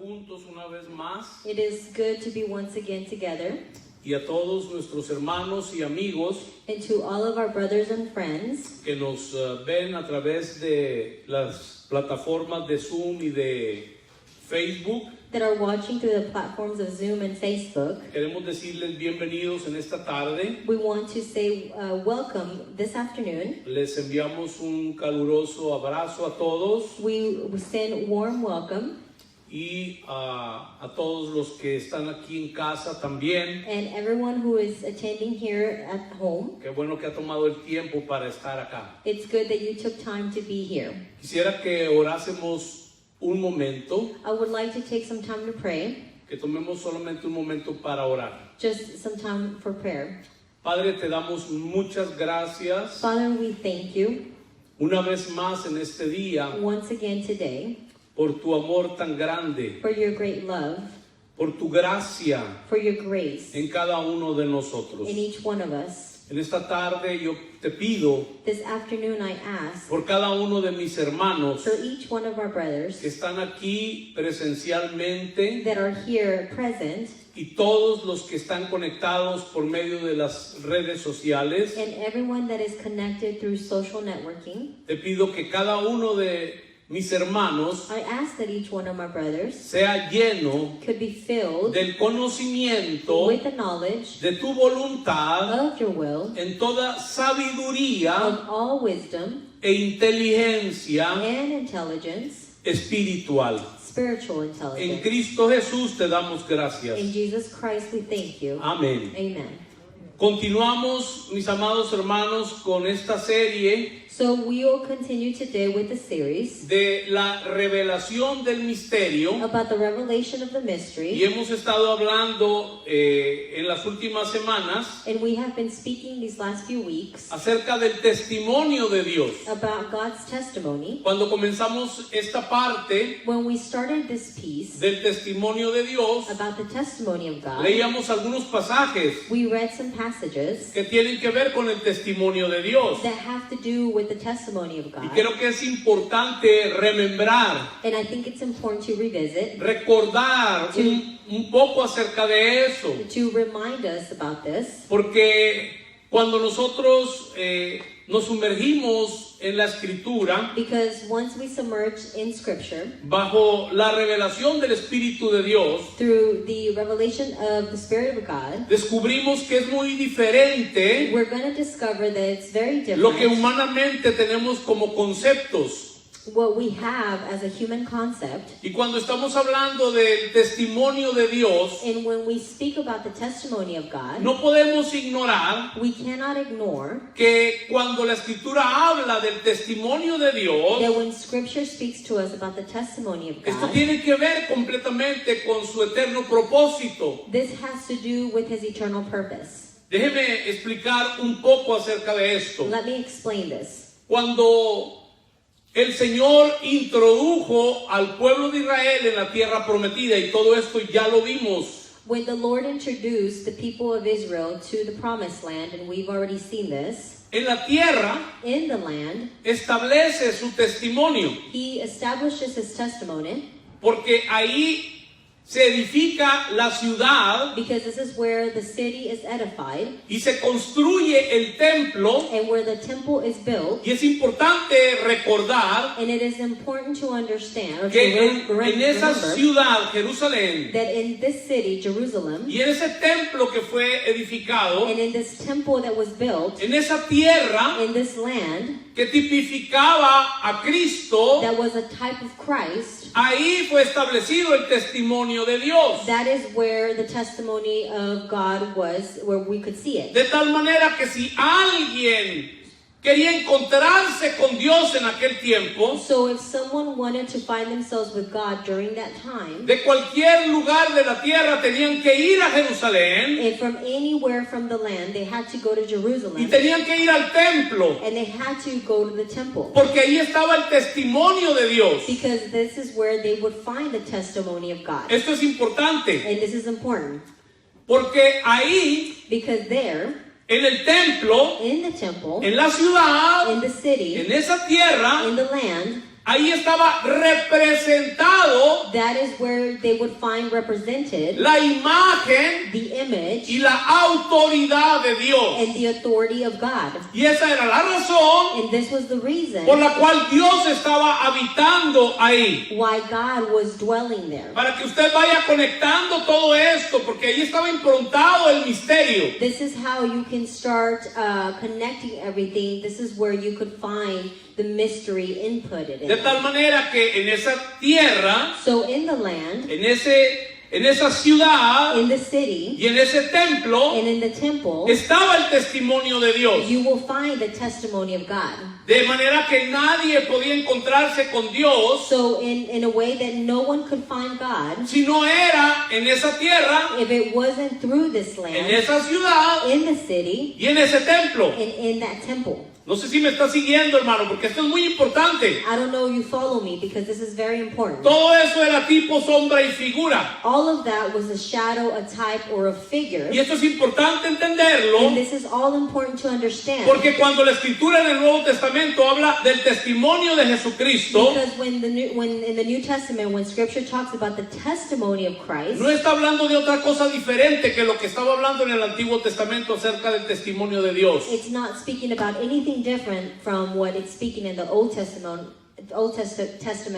juntos una vez más. It is good to be once again together. Y a todos nuestros hermanos y amigos And to all of our brothers and friends que nos ven a través de las plataformas de Zoom y de Facebook, that are watching through the platforms of Zoom and Facebook, queremos decirles bienvenidos en esta tarde. we want to say welcome this afternoon. Les enviamos un caluroso abrazo a todos We send warm welcome, y a todos los que están aquí en casa también. and everyone who is attending here at home. Qué bueno que ha tomado el tiempo para estar acá. It's good that you took time to be here. Quisiera que orásemos un momento, I would like to take some time to pray, que tomemos solamente un momento para orar. just some time for prayer. Padre, te damos muchas gracias Father, we thank you una vez más en este día once again today por tu amor tan grande, for your great love, por tu gracia for your grace en cada uno de nosotros. in each one of us. En esta tarde yo te pido This afternoon I ask por cada uno de mis hermanos for each one of our brothers que están aquí presencialmente that are here present y todos los que están conectados por medio de las redes sociales. and everyone that is connected through social networking. Te pido que cada uno de mis hermanos I ask that each one of my brothers sea lleno could be filled del conocimiento with the knowledge de tu voluntad of your will, en toda sabiduría of all wisdom e inteligencia and intelligence, espiritual. spiritual En intelligence. Cristo Jesús te damos gracias. In Jesus Christ we thank you. Amén. Amen. Continuamos, mis amados hermanos, con esta serie So we will continue today with the series de la revelación del misterio about the revelation of the y mystery. hemos estado hablando en las últimas semanas And we have been speaking these last few weeks acerca del testimonio de Dios. about God's testimony. Cuando comenzamos esta parte When we started this piece del testimonio de Dios, about the testimony of God, leíamos algunos pasajes we read some passages que tienen que ver con el testimonio de Dios. that have to do with the testimony of Y God. creo que es importante remembrar, And I think it's important to revisit, recordar un poco acerca de eso. to remind us about this. Porque cuando nosotros nos sumergimos en la Escritura, Because once we submerge in Scripture, bajo la revelación del Espíritu de Dios, through the revelation of the Spirit of God, descubrimos que es muy diferente we're going to discover that it's very lo que different humanamente tenemos como conceptos. what we have as a human concept. Y cuando estamos hablando del testimonio de Dios, And when we speak about the testimony of God, no podemos ignorar we cannot ignore que cuando la Escritura habla del testimonio de Dios, that when Scripture speaks to us about the testimony of esto God, tiene que ver completamente con su eterno propósito. this has to do with His eternal purpose. Déjeme explicar un poco acerca de esto. Let me explain this. Cuando el Señor introdujo al pueblo de Israel en la tierra prometida, y todo esto ya lo vimos, When the Lord introduced the people of Israel to the promised land, and we've already seen this, en la tierra in the land, establece su testimonio, He establishes His testimony, porque ahí se edifica la ciudad because this is where the city is edified y se construye el templo. and where the temple is built. Y es importante recordar And it is important to understand, or to que en esa remember, ciudad, Jerusalén, that in this city, Jerusalem, y en ese templo que fue edificado, and in this temple that was built, en esa tierra in this land, que tipificaba a Cristo, that was a type of Christ, ahí fue establecido el testimonio de Dios. that is where the testimony of God was, where we could see it. De tal manera que si alguien quería encontrarse con Dios en aquel tiempo, So if someone wanted to find themselves with God during that time, de cualquier lugar de la tierra tenían que ir a Jerusalén and from anywhere from the land, they had to go to y Jerusalem, tenían que ir al templo, and they had to go to the temple, porque ahí estaba el testimonio de Dios. because this is where they would find the testimony of God. Esto es importante, And this is important, porque ahí, because there, en el templo, in the temple, en la ciudad, in the city, en esa tierra, in the land, ahí estaba representado that is where they would find represented la imagen the image y la autoridad de Dios. and the authority of God. Y esa era la razón And this was the reason por la cual Dios estaba habitando ahí. why God was dwelling there. Para que usted vaya conectando todo esto, porque ahí estaba improntado el misterio. This is how you can start connecting everything. This is where you could find the mystery inputted in De it. tal manera que en esa tierra, So in the land, en esa ciudad in the city, y en ese templo and in the temple, estaba el testimonio de Dios. you will find the testimony of God. De manera que nadie podía encontrarse con Dios So in a way that no one could find God si no era en esa tierra, if it wasn't through this en land, esa ciudad in the city, y en ese templo. and in that temple. No sé si me está siguiendo, hermano, porque esto es muy importante. I don't know if you follow me because this is very important. Todo eso era tipo, sombra y figura. All of that was a shadow, a type, or a figure. Y esto es importante entenderlo, And this is all important to understand. porque cuando la escritura en el Nuevo Testamento habla del testimonio de Jesucristo, Because when in the New Testament, when Scripture talks about the testimony of Christ, no está hablando de otra cosa diferente que lo que estaba hablando en el Antiguo Testamento acerca del testimonio de Dios. it's not speaking about anything different from what it's speaking in the Old Testament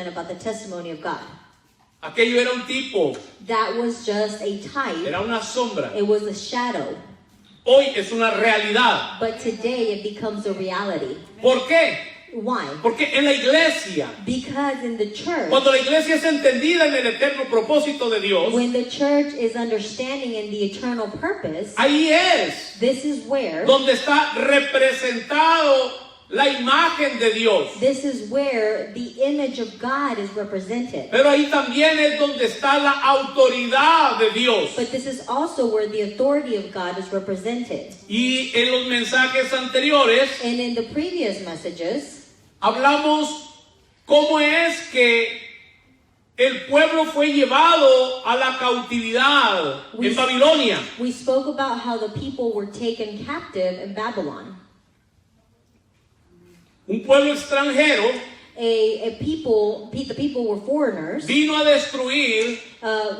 about the testimony of God. Aquello era un tipo, That was just a type. era una sombra. It was a shadow. Hoy es una realidad. But today it becomes a reality. ¿Por qué? Why? Porque en la iglesia, Because in the church, cuando la iglesia es entendida en el eterno propósito de Dios, when the church is understanding in the eternal purpose, ahí es this is where donde está representado la imagen de Dios. this is where the image of God is represented. Pero ahí también es donde está la autoridad de Dios. But this is also where the authority of God is represented. Y en los mensajes anteriores And in the previous messages, hablamos cómo es que el pueblo fue llevado a la cautividad en Babilonia. we spoke about how the people were taken captive in Babylon. Un pueblo extranjero The people were foreigners. vino a destruir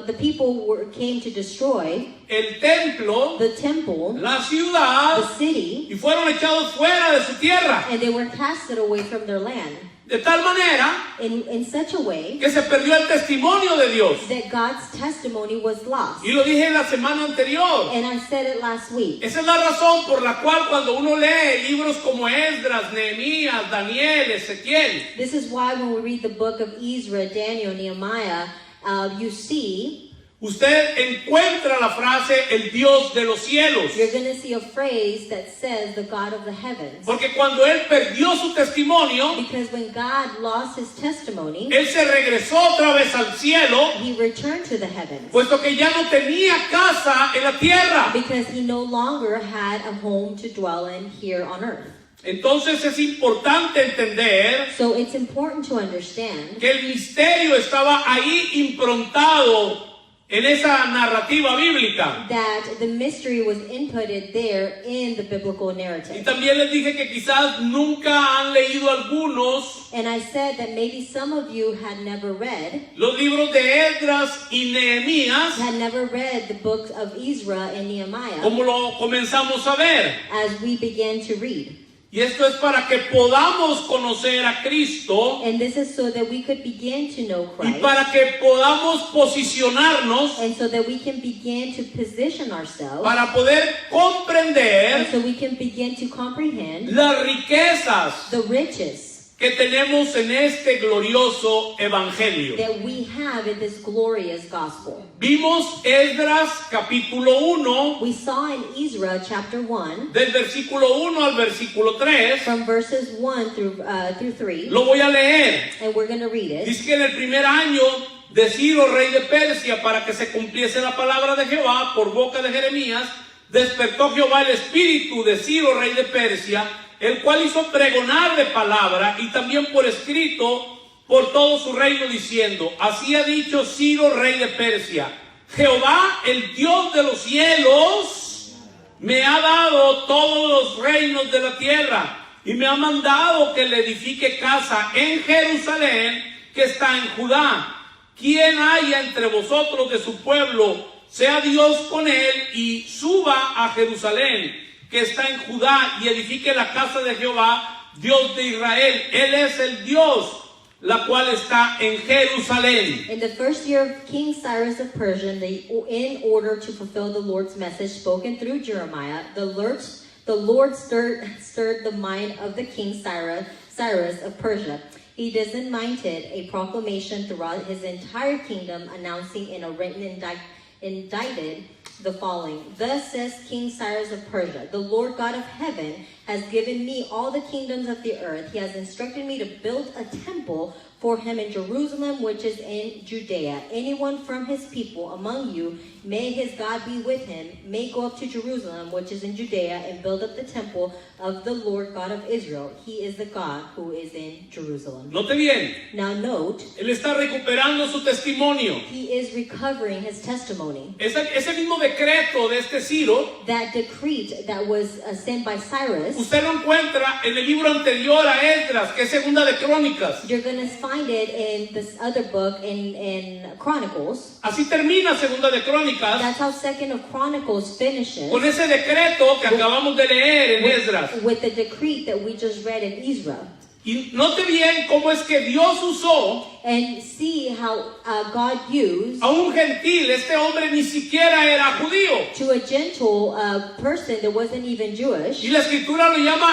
The people came to destroy el templo, the temple, la the ciudad, city, y fueron echados fuera de su tierra. and they were casted away from their land De tal manera in such a way que se perdió el testimonio de Dios. that God's testimony was lost. Y lo dije la semana anterior. And I said it last week. Esa es la razón por la cual cuando uno lee libros como Esdras, Nehemías, Daniel, Ezequiel, This is why when we read the book of Ezra, Daniel, Nehemiah, you see, usted encuentra la frase el Dios de los cielos. you're going to see a phrase that says the God of the heavens. Porque cuando él perdió su testimonio, Because when God lost his testimony, él se regresó otra vez al cielo, he returned to the heavens. puesto que ya no tenía casa en la tierra. Because he no longer had a home to dwell in here on earth. Entonces es importante entender So it's important to understand que el misterio estaba ahí improntado en esa narrativa bíblica. that the mystery was inputted there in the biblical Y narrative. también les dije que quizás nunca han leído algunos And I said that maybe some of you had never read los libros de Esdras y Nehemías, had never read the books of Ezra and Nehemiah como lo comenzamos a ver. as we began to read. Y esto es para que podamos conocer a Cristo And this is so that we could begin to know y Christ. para que podamos posicionarnos And so that we can begin to position ourselves. para poder And comprender so we can begin to comprehend las riquezas the riches que tenemos en este glorioso evangelio. that we have in this glorious gospel. Vimos Esdras capítulo 1 We saw in Ezra chapter 1, del versículo 1 al versículo 3. from verses 1 through 3, Lo voy a leer. and we're going to read it. Dice que en el primer año de Ciro, rey de Persia, para que se cumpliese la palabra de Jehová por boca de Jeremías, despertó Jehová el espíritu de Ciro, rey de Persia, el cual hizo pregonar de palabra y también por escrito por todo su reino, diciendo: así ha dicho Ciro, rey de Persia, Jehová, el Dios de los cielos, me ha dado todos los reinos de la tierra, y me ha mandado que le edifique casa en Jerusalén, que está en Judá. Quien haya entre vosotros de su pueblo, sea Dios con él, y suba a Jerusalén, que está en Judá, y edifique la casa de Jehová, Dios de Israel. Él es el Dios, la cual está en Jerusalén. In the first year of King Cyrus of Persia, in order to fulfill the Lord's message spoken through Jeremiah, the Lord stirred the mind of the King Cyrus of Persia. He disseminated a proclamation throughout his entire kingdom, announcing in a written indicted the following. Thus says King Cyrus of Persia, the Lord God of heaven has given me all the kingdoms of the earth. He has instructed me to build a temple for him in Jerusalem, which is in Judea. Anyone from his people among you, may his God be with him, may go up to Jerusalem, which is in Judea, and build up the temple of the Lord God of Israel. He is the God who is in Jerusalem. Note bien, Now note, él está recuperando su testimonio. he is recovering his testimony. Ese mismo decreto de este Ciro, That decree that was sent by Cyrus, usted lo encuentra en el libro anterior a Esdras, que es Segunda de Crónicas. you're going to find it in this other book in Chronicles. Así termina Segunda de Crónicas, That's how Second of Chronicles finishes, con ese decreto que acabamos de leer en Esdras. with the decree that we just read in Israel. Y note bien cómo es que Dios usó And see how God used a un gentil. Este hombre ni siquiera era judío. to a gentle person that wasn't even Jewish. Y la escritura lo llama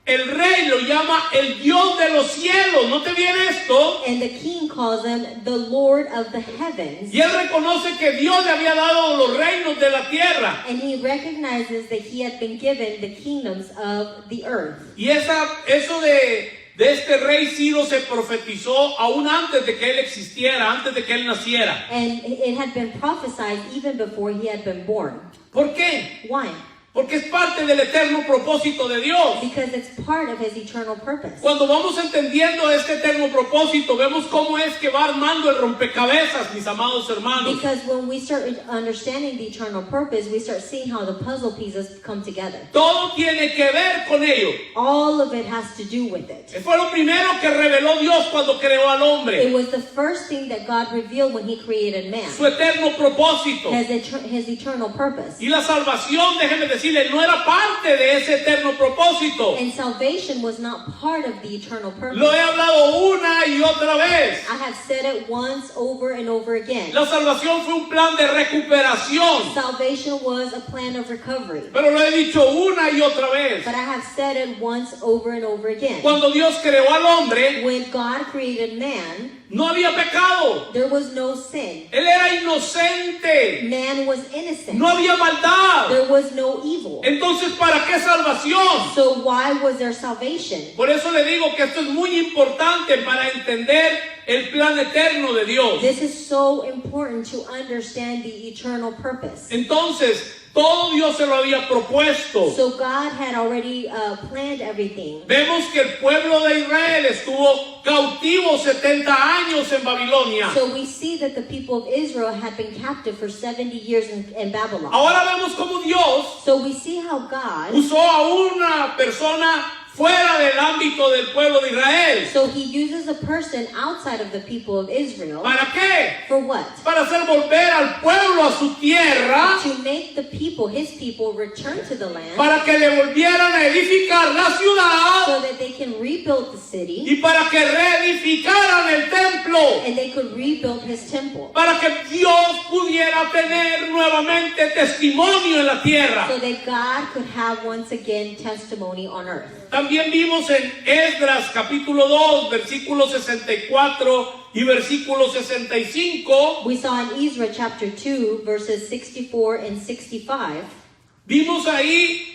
el rey, lo llama el Dios de los cielos. Note bien esto. And the king calls him the Lord of the heavens. Y él reconoce que Dios le había dado los reinos de la tierra. And he recognizes that he had been given the kingdoms of the earth. Y eso de este rey Ciro se profetizó aún antes de que él existiera, antes de que él naciera. And it had been prophesied even before he had been born. ¿Por qué? Why? Porque es parte del eterno propósito de Dios. Because it's part of his eternal purpose. Cuando vamos entendiendo este eterno propósito, vemos cómo es que va armando el rompecabezas, mis amados hermanos. Because when we start understanding the eternal purpose, we start seeing how the puzzle pieces come together. Todo tiene que ver con ello. All of it has to do with it. Fue lo primero que reveló Dios cuando creó al It hombre. was the first thing that God revealed when he created man. Su eterno propósito. His eternal purpose. Y la salvación, déjeme decirle, no era parte de ese eterno propósito. And salvation was not part of the eternal purpose. Lo he hablado una y otra vez. I have said it once over and over again. La salvación fue un plan de recuperación. Salvation was a plan of recovery. Pero lo he dicho una y otra vez. But I have said it once over and over again. Cuando Dios creó al hombre, When God created man, no había pecado. there was no sin. Él era inocente. Man was innocent. No había maldad. There was no evil. Entonces, ¿para qué salvación? So why was there salvation? Por eso le digo que esto es muy importante para entender el plan eterno de Dios. This is so important to understand the eternal purpose. Entonces, todo Dios se lo había propuesto. So God had already planned everything. Vemos que el pueblo de Israel estuvo cautivo 70 años en Babilonia. So we see that the people of Israel had been captive for 70 years in Babylon. Ahora vemos cómo Dios So we see how God, usó a una persona fuera del ámbito del pueblo de Israel. so he uses a person outside of the people of Israel. ¿Para qué? For what? Para hacer volver al pueblo a su tierra, To make the people, his people, return to the land para que le volvieran a edificar la ciudad so that they can rebuild the city y para que reedificaran el templo, and they could rebuild his temple para que Dios pudiera tener nuevamente testimonio en la tierra. so that God could have once again testimony on earth. También vimos en Esdras capítulo 2, versículo 64 y versículo 65, We saw in Ezra chapter 2 verses 64 and 65. vimos ahí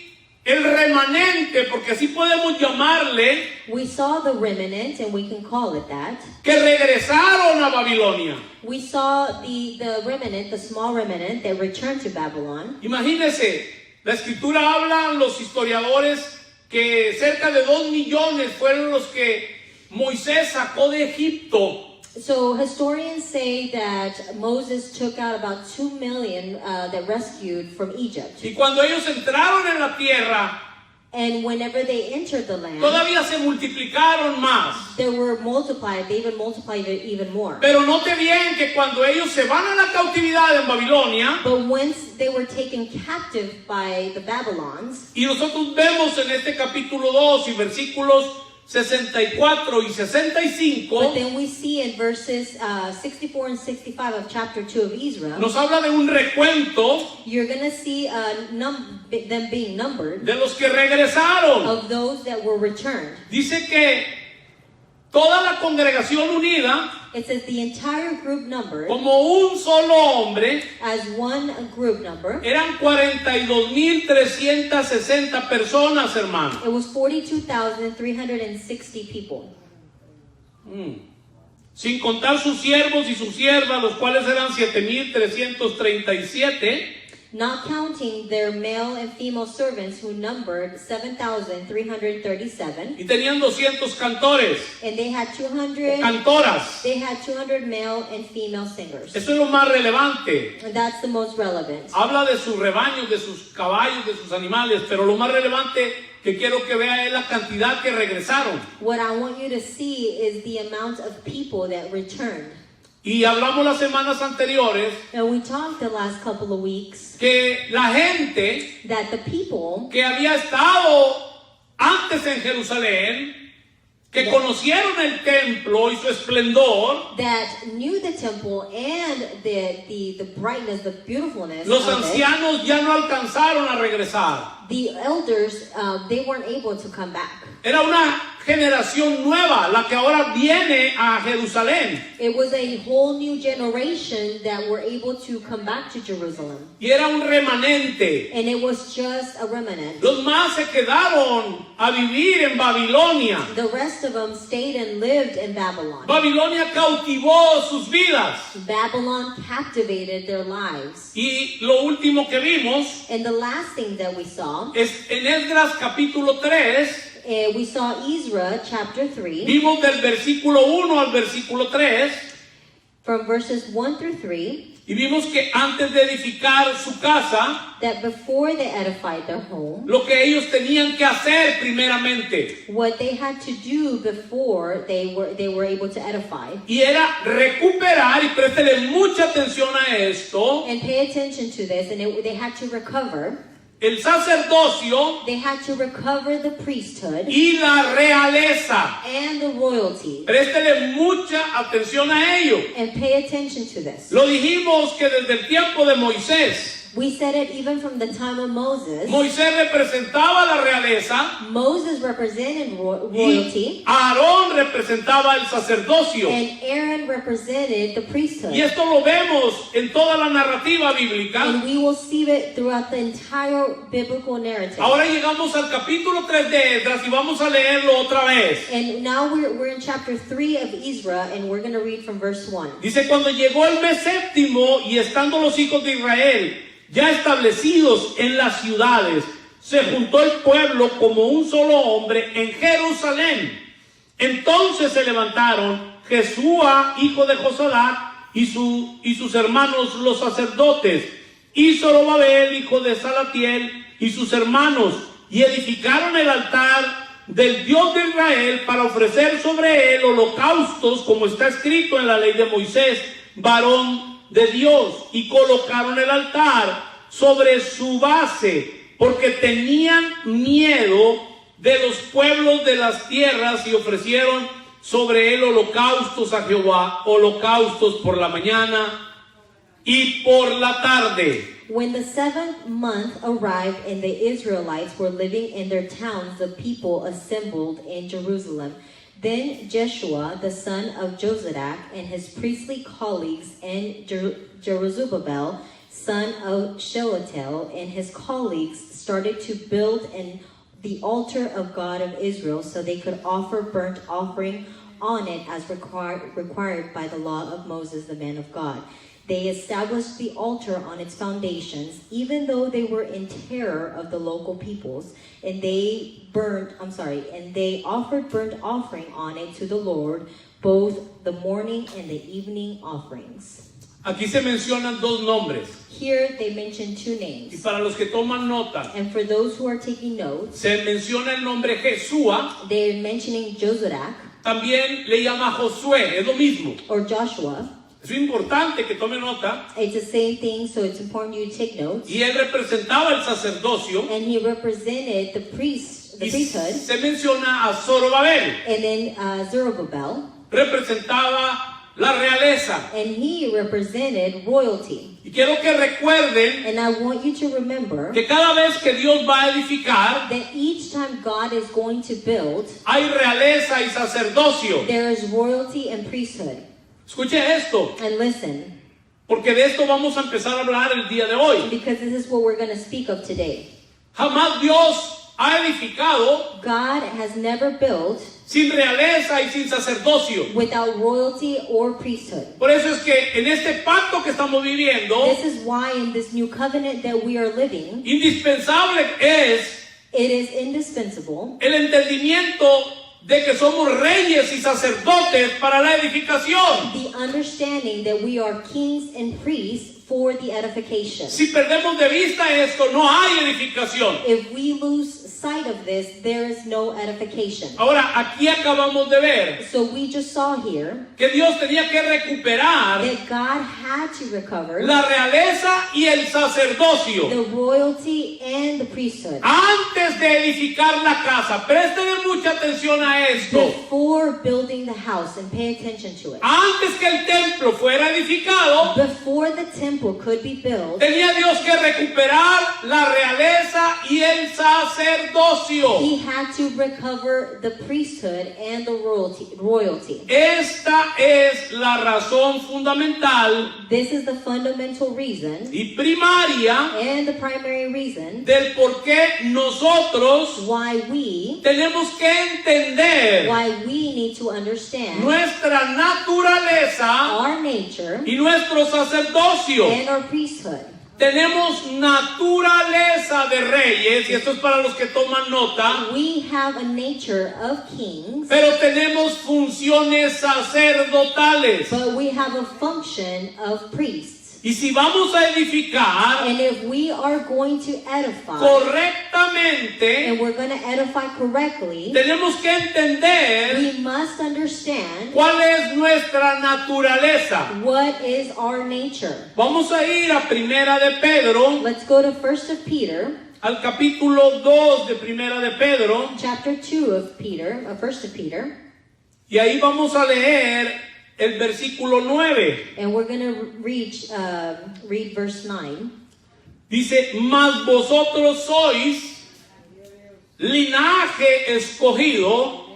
el remanente, porque así podemos llamarle, We saw the remnant, and we can call it that. que regresaron a Babilonia. We saw the remnant, the small remnant that returned to Babylon. Imagínense, la escritura habla, los historiadores, que cerca de 2 millones fueron los que Moisés sacó de Egipto. So historians say that Moses took out about 2 million that rescued from Egypt. Y cuando ellos entraron en la tierra, And whenever they entered the land, todavía se multiplicaron más. they were multiplied. They even multiplied it even more. Pero note bien que cuando ellos se van a la cautividad en Babilonia, But once they were taken captive by the Babylons, y nosotros vemos en este capítulo 2 y versículos 64 y 65, but then we see in verses 64 and 65 of chapter 2 of Israel, nos habla de un recuento you're going to see them being numbered de los que regresaron. of those that were returned. Dice que toda la congregación unida, It says the entire group numbered como un solo hombre, as one group number. eran 42,360 personas, hermano. It was 42,360 people. Sin contar sus siervos y sus siervas, los cuales eran 7,337. Not counting their male and female servants who numbered 7,337. Y tenían 200 cantores, And they had 200 cantoras. male and female singers. Eso es lo más relevante. And that's the most relevant. Habla de sus rebaños, de sus caballos, de sus animales, pero lo más relevante que quiero que vea es la cantidad que regresaron. What I want you to see is the amount of people that returned. Y hablamos las semanas anteriores And we talked the last couple of weeks que la gente that the people que había estado antes en Jerusalén, que conocieron el templo y su esplendor, that knew the temple and the brightness, the beautifulness los of it, ancianos ya no alcanzaron a regresar. the elders, they weren't able to come back. Era una generación nueva la que ahora viene a Jerusalén. It was a whole new generation that were able to come back to Jerusalem. Y era un remanente. And it was just a remnant. Los más se quedaron a vivir en Babilonia. The rest of them stayed and lived in Babylon. Babilonia cautivó sus vidas. Babylon captivated their lives. Y lo último que vimos And the last thing that we saw, es en Esdras capítulo 3. we saw Ezra chapter 3, Vimos del versículo 1 al versículo 3. from verses 1 through 3, Y vimos que antes de edificar su casa, that before they edified their home, lo que ellos tenían que hacer primeramente, what they had to do before they were able to edify, y era recuperar, y préstele mucha atención a esto, and pay attention to this, and they had to recover. el sacerdocio They had to recover the priesthood y la realeza. and the royalty, Préstele mucha atención a ello. and pay attention to this. Lo dijimos que desde el tiempo de Moisés, We said it even from the time of Moses. Moisés representaba la realeza Moses represented royalty, y Aarón representaba el sacerdocio. and Aaron represented the priesthood. Y esto lo vemos en toda la narrativa bíblica. And we will see it throughout the entire biblical narrative. Ahora llegamos al capítulo 3 de Esdras y vamos a leerlo otra vez. And now we're in chapter 3 of Ezra, and we're going to read from verse 1. Dice, cuando llegó el mes séptimo y estando los hijos de Israel ya establecidos en las ciudades, se juntó el pueblo como un solo hombre en Jerusalén. Entonces se levantaron Jesúa, hijo de Josadac, y sus hermanos los sacerdotes, y Zorobabel, hijo de Salatiel, y sus hermanos, y edificaron el altar del Dios de Israel para ofrecer sobre él holocaustos, como está escrito en la ley de Moisés, varón de Dios, y colocaron el altar sobre su base, porque tenían miedo de los pueblos de las tierras, y ofrecieron sobre él holocaustos a Jehová, holocaustos por la mañana y por la tarde. When the 7th month arrived and the Israelites were living in their towns, the people assembled in Jerusalem. Then Jeshua, the son of Jozadak, and his priestly colleagues, and Jerubbaal, son of Shealtiel, and his colleagues started to build the altar of God of Israel so they could offer burnt offering on it as required by the law of Moses, the man of God. They established the altar on its foundations, even though they were in terror of the local peoples, and they offered burnt offering on it to the Lord, both the morning and the evening offerings. Aquí se mencionan dos nombres. Here they mention two Y names. para los que toman nota, And for those who are taking notes, se menciona el nombre Jesúa, they're mentioning Josadak también le llama Josué, es lo mismo. or Joshua. Es importante que tome nota. It's the same thing, so it's important you take notes. Y él representaba el sacerdocio. And he represented the Y priesthood. se menciona a Zorobabel, And then Zerubbabel. representaba la realeza. And he represented royalty. Y quiero que recuerden And I want you to remember que cada vez que Dios va a edificar, that each time God is going to build, hay realeza y sacerdocio. there is royalty and priesthood. Escuche esto, And listen, porque de esto vamos a empezar a hablar el día de hoy. because this is what we're going to speak of today. Jamás Dios ha edificado God has never built sin realeza y sin sacerdocio. without royalty or priesthood. Por eso es que en este pacto que estamos viviendo, This is why in this new covenant that we are living, indispensable es it is indispensable el entendimiento de que somos reyes y sacerdotes para la edificación. the understanding that we are kings and priests for the edification. Si perdemos de vista esto, no hay edificación. If we lose sight of this, there is no edification. Ahora, aquí acabamos de ver So we just saw here que Dios tenía que recuperar that God had to recover la realeza y el sacerdocio the royalty and the priesthood antes de edificar la casa. Préstele mucha atención a esto. before building the house, and pay attention to it. Antes que el templo fuera edificado, Before the temple could be built, tenía Dios que recuperar la realeza y el sacerdocio. he had to recover the priesthood and the royalty. Esta es la razón fundamental This is the fundamental reason y primaria and the primary reason del por qué nosotros why we tenemos que entender need to understand nuestra naturaleza our nature y nuestro sacerdocio. and our priesthood. Tenemos naturaleza de reyes, y esto es para los que toman nota, We have a nature of kings, pero tenemos funciones sacerdotales. but we have a function of priests. Y si vamos a edificar And if we are going to edify, correctamente, and we're going to edify correctly, tenemos que entender we must understand cuál es nuestra naturaleza. what is our nature. Vamos a ir a Primera de Pedro, Let's go to 1 of Peter, al capítulo 2 de Primera de Pedro, chapter 2 of Peter, 1 of Peter, y ahí vamos a leer el versículo 9. and we're going to read verse 9. Dice, mas vosotros sois linaje escogido,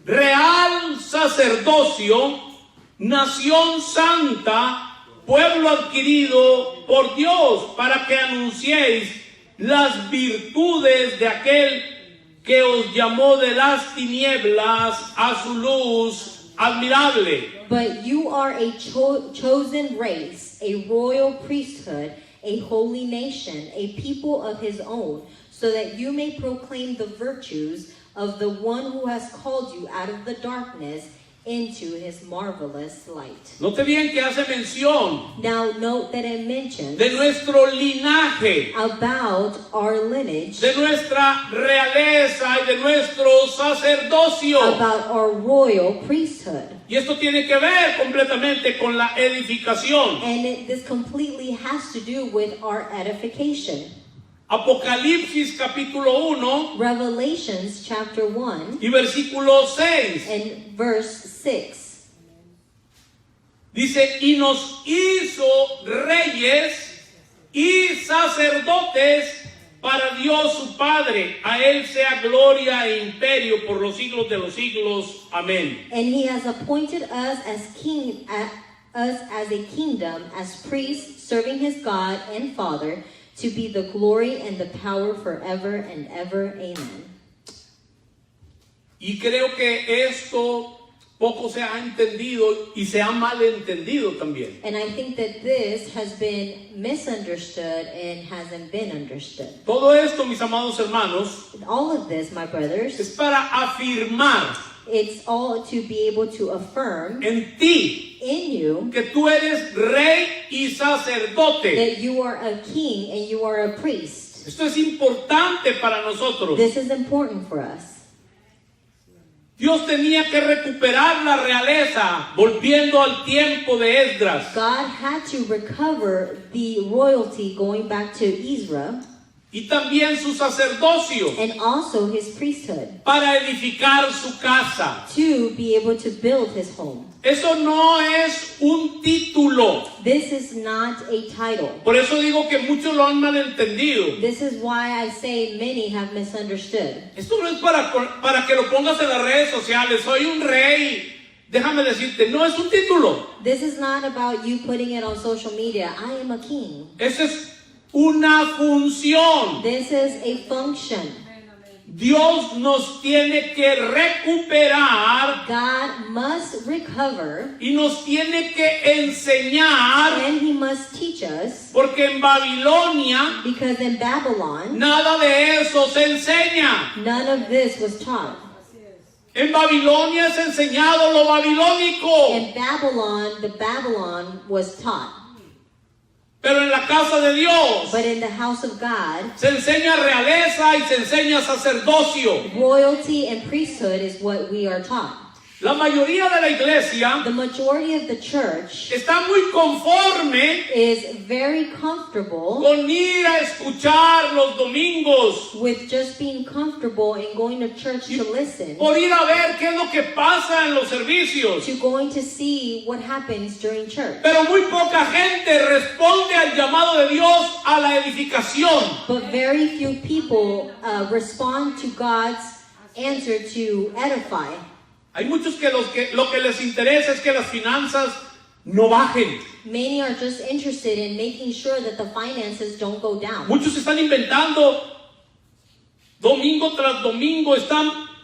real sacerdocio, nación santa, pueblo adquirido por Dios, para que anunciéis las virtudes de aquel que os llamó de las tinieblas a su luz admirable. But you are a chosen race, a royal priesthood, a holy nation, a people of his own, so that you may proclaim the virtues of the one who has called you out of the darkness into his marvelous light. Note bien que hace mención Now note that it mentions de nuestro linaje, about our lineage, de nuestra realeza y de nuestro sacerdocio. about our royal priesthood. Y esto tiene que ver completamente con la edificación. And this completely has to do with our edification. Apocalipsis capítulo 1 Revelations chapter 1 y versículo 6. and verse 6. Dice, y nos hizo reyes y sacerdotes para Dios su Padre. A Él sea gloria e imperio por los siglos de los siglos. Amén. And he has appointed us as a kingdom, as priests, serving his God and Father, to be the glory and the power forever and ever. Amen. Y creo que esto poco se ha entendido y se ha malentendido también. And I think that this has been misunderstood and hasn't been understood. Todo esto, mis amados hermanos, All of this, my brothers, es para afirmar It's all to be able to affirm en ti in you que tú eres rey y sacerdote. that you are a king and you are a priest. Esto es importante para nosotros. This is important for us. Dios tenía que recuperar la realeza volviendo al tiempo de Esdras. God had to recover the royalty going back to Ezra Y también su sacerdocio and also his priesthood para edificar su casa. to be able to build his home. Eso no es un título. This is not a title. Por eso digo que muchos lo han malentendido. This is why I say many have misunderstood. Esto no es para que lo pongas en las redes sociales. Soy un rey. Déjame decirte, no es un título. This is not about you putting it on social media. I am a king. Esa es una función. This is a function. Dios nos tiene que recuperar God must recover y nos tiene que enseñar, and he must teach us porque en Babilonia because in Babylon, nada de eso se enseña. none of this was taught. En Babilonia es enseñado lo babilónico, In Babylon, the Babylon was taught. pero en la casa de Dios But in the house of God, se enseña realeza y se enseña sacerdocio. royalty and priesthood is what we are taught. La mayoría de la iglesia The majority of the church está muy conforme is very comfortable con ir a escuchar los domingos, with just being comfortable and going to church to listen, por ir a ver qué es lo que pasa en los servicios. to going to see what happens during church. Pero muy poca gente responde al llamado de Dios a la edificación. But very few people respond to God's answer to edify. Hay muchos que lo que les interesa es que las finanzas no bajen. Many are just interested in making sure that the finances don't go down. Muchos están inventando domingo tras domingo,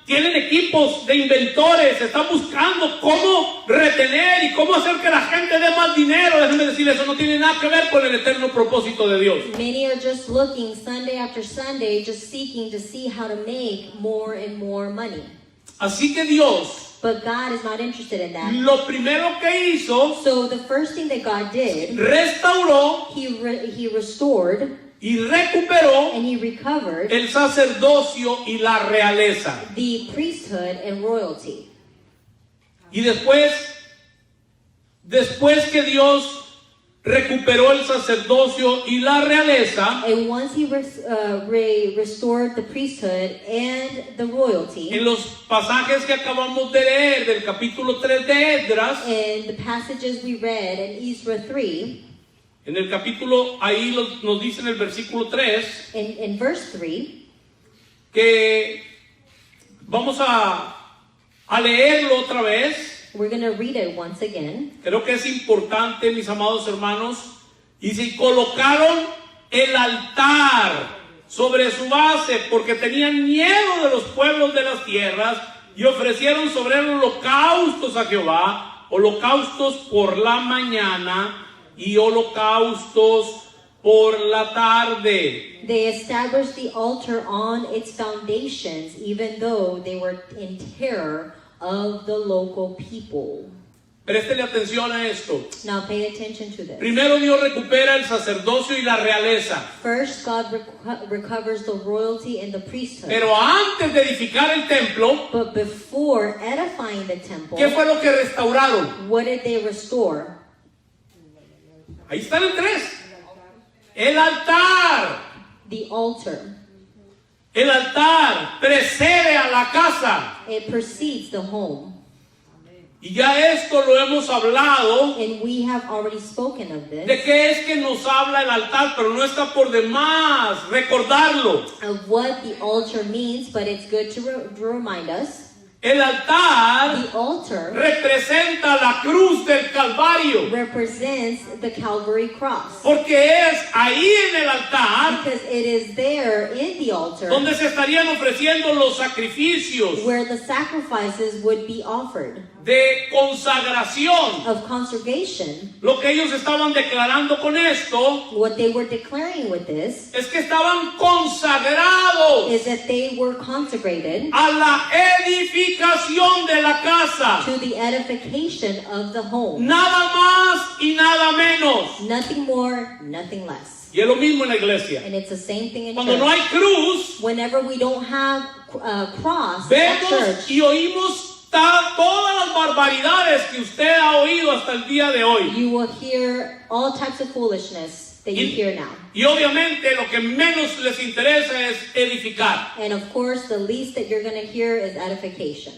tienen equipos de inventores, están buscando cómo retener y cómo hacer que la gente dé más dinero. Déjenme decirles, eso no tiene nada que ver con el eterno propósito de Dios. Many are just looking Sunday after Sunday, just seeking to see how to make more and more money. Así que Dios, But God is not interested in that. lo primero que hizo, So the first thing that God did, restauró he restored y recuperó and he recovered el sacerdocio y la realeza. the priesthood and royalty. Y después que Dios recuperó el sacerdocio y la realeza, And once he restored the priesthood and the royalty, en los pasajes que acabamos de leer del capítulo 3 de Esdras, and the passages we read in Ezra 3, en el capítulo, ahí nos dice en el versículo 3, in verse 3, que vamos a leerlo otra vez. we're going to read it once again. Creo que es importante, mis amados hermanos. Y se colocaron el altar sobre su base porque tenían miedo de los pueblos de las tierras y ofrecieron sobre él holocaustos a Jehová, holocaustos por la mañana y holocaustos por la tarde. They established the altar on its foundations, even though they were in terror of the local people. Préstele atención a esto. Now pay attention to this. Primero Dios recupera el sacerdocio y la realeza. First, God recovers the royalty and the priesthood. Pero antes de edificar el templo, But before edifying the temple, ¿qué fue lo que restauraron? what did they restore? Ahí están en 3. El altar. The altar. El altar precede a la casa. It precedes the home. Y ya esto lo hemos hablado. And we have already spoken of this. ¿De qué es que nos habla el altar? Pero no está por demás recordarlo. Of what the altar means, but it's good to remind us. El altar The altar representa la cruz del Calvario. represents the Calvary cross. Porque es ahí en el altar Because it is there in the altar donde se estarían ofreciendo los sacrificios where the sacrifices would be offered de consagración. of consecration, Lo que ellos estaban declarando con esto what they were declaring with this es que estaban consagrados is that they were consecrated a la edificación de la casa. to the edification of the home. Nada más y nada menos. Nothing more, nothing less. Y es lo mismo en la iglesia. And it's the same thing in Cuando no church. hay cruz, Whenever we don't have a cross at vemos church, y oímos todas las barbaridades que usted ha oído hasta el día de hoy. you will hear all types of foolishness that you hear now. Y obviamente lo que menos les interesa es edificar. And of course, the least that you're going to hear is edification.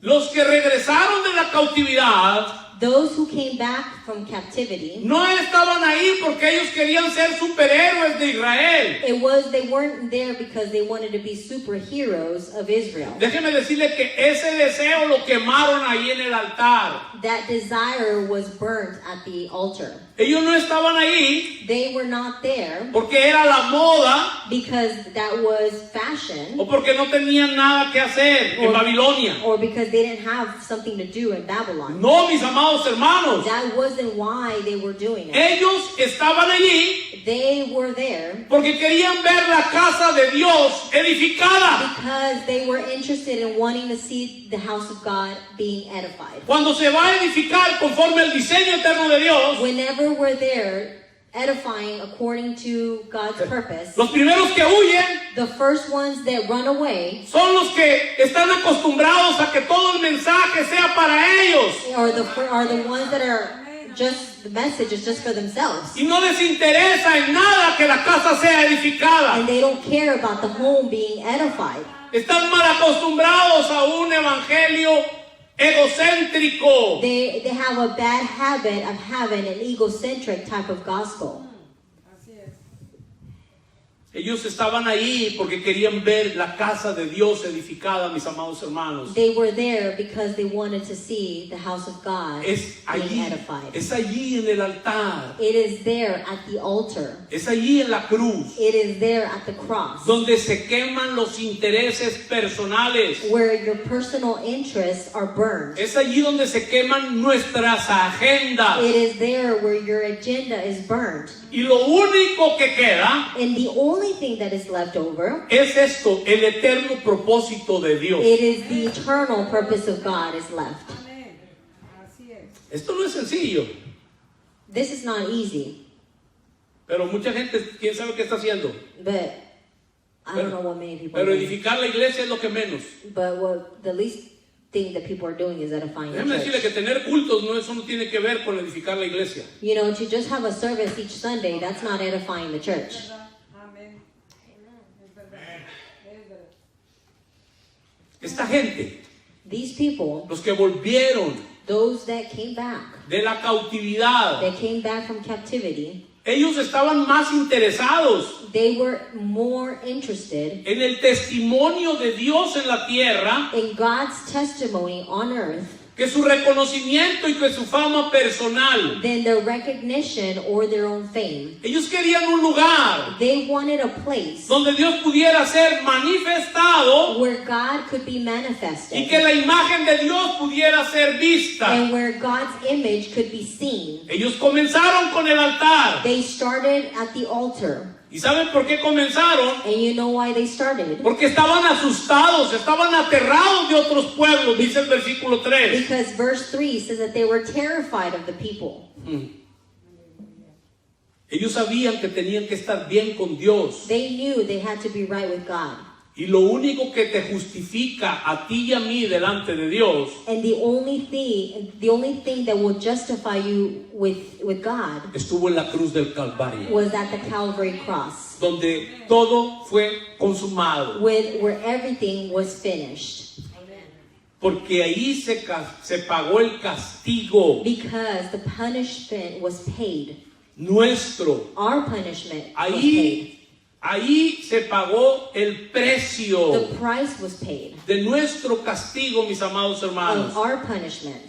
Los que regresaron de la cautividad Those who came back from captivity, no estaban ahí porque ellos querían ser superhéroes de Israel. they weren't there because they wanted to be superheroes of Israel. Déjeme decirle que ese deseo lo quemaron ahí en el altar. That desire was burnt at the altar. Ellos no estaban ahí They were not there porque era la moda because that was fashion o porque no tenían nada que hacer en Babilonia. or because they didn't have something to do in Babylon. No, mis amados hermanos. That wasn't why they were doing it. Ellos estaban allí They were there porque querían ver la casa de Dios edificada. because they were interested in wanting to see the house of God being edified. Cuando se va a edificar conforme al diseño eterno de Dios, Whenever we're there, edifying according to God's purpose, los primeros que huyen the first ones that run away son los que están acostumbrados a que todo el mensaje sea para ellos are the ones that are just, the message is just for themselves. y no les interesa en nada que la casa sea edificada. And they don't care about the home being edified. Están mal acostumbrados a un evangelio egocéntrico. They have a bad habit of having an egocentric type of gospel. Ellos estaban ahí porque querían ver la casa de Dios edificada, mis amados hermanos. They were there because they wanted to see the house of God Es being allí, edified. es allí en el altar, It is there at the altar. es allí en la cruz, It is there at the cross donde se queman los intereses personales. where your personal interests are burned. Es allí donde se queman nuestras agendas. It is there where your agenda is burned. Y lo único que queda And the only thing that is left over, es esto, el eterno propósito de Dios. it is the eternal purpose of God is left. Esto no es sencillo, This is not easy, pero mucha gente, ¿quién sabe qué está haciendo? but I don't know what many people Pero do. edificar la iglesia es lo que menos. But what the least thing that people are doing is edifying the Déjame decirle que church. tener cultos eso no tiene que ver con edificar la iglesia. You know, to just have a service each Sunday, that's not edifying the church. Esta gente, These people, los que volvieron those that came back, de la cautividad, that came back from captivity, ellos estaban más interesados they were more interested en el testimonio de Dios en la tierra in God's testimony on earth que su reconocimiento y que su fama personal. than their recognition or their own fame. Ellos querían un lugar They wanted a place donde Dios pudiera ser manifestado where God could be y manifested que la imagen de Dios pudiera ser vista. and where God's image could be seen. Ellos comenzaron con el altar. They started at the altar. ¿Y saben por qué comenzaron? And you know why they started? Porque estaban asustados, estaban aterrados de otros pueblos, dice el versículo 3. Because verse 3 says that they were terrified of the people. Ellos sabían que tenían que estar bien con Dios. They knew they had to be right with God. Y lo único que te justifica a ti y a mí delante de Dios And the only thing that will justify you with God estuvo en la cruz del Calvario, was at the Calvary cross, donde todo fue consumado. where everything was finished. Porque ahí se pagó el castigo Because the punishment was paid. nuestro. Our punishment was paid. Ahí se pagó el precio The price was paid de nuestro castigo, mis amados hermanos. of our punishment.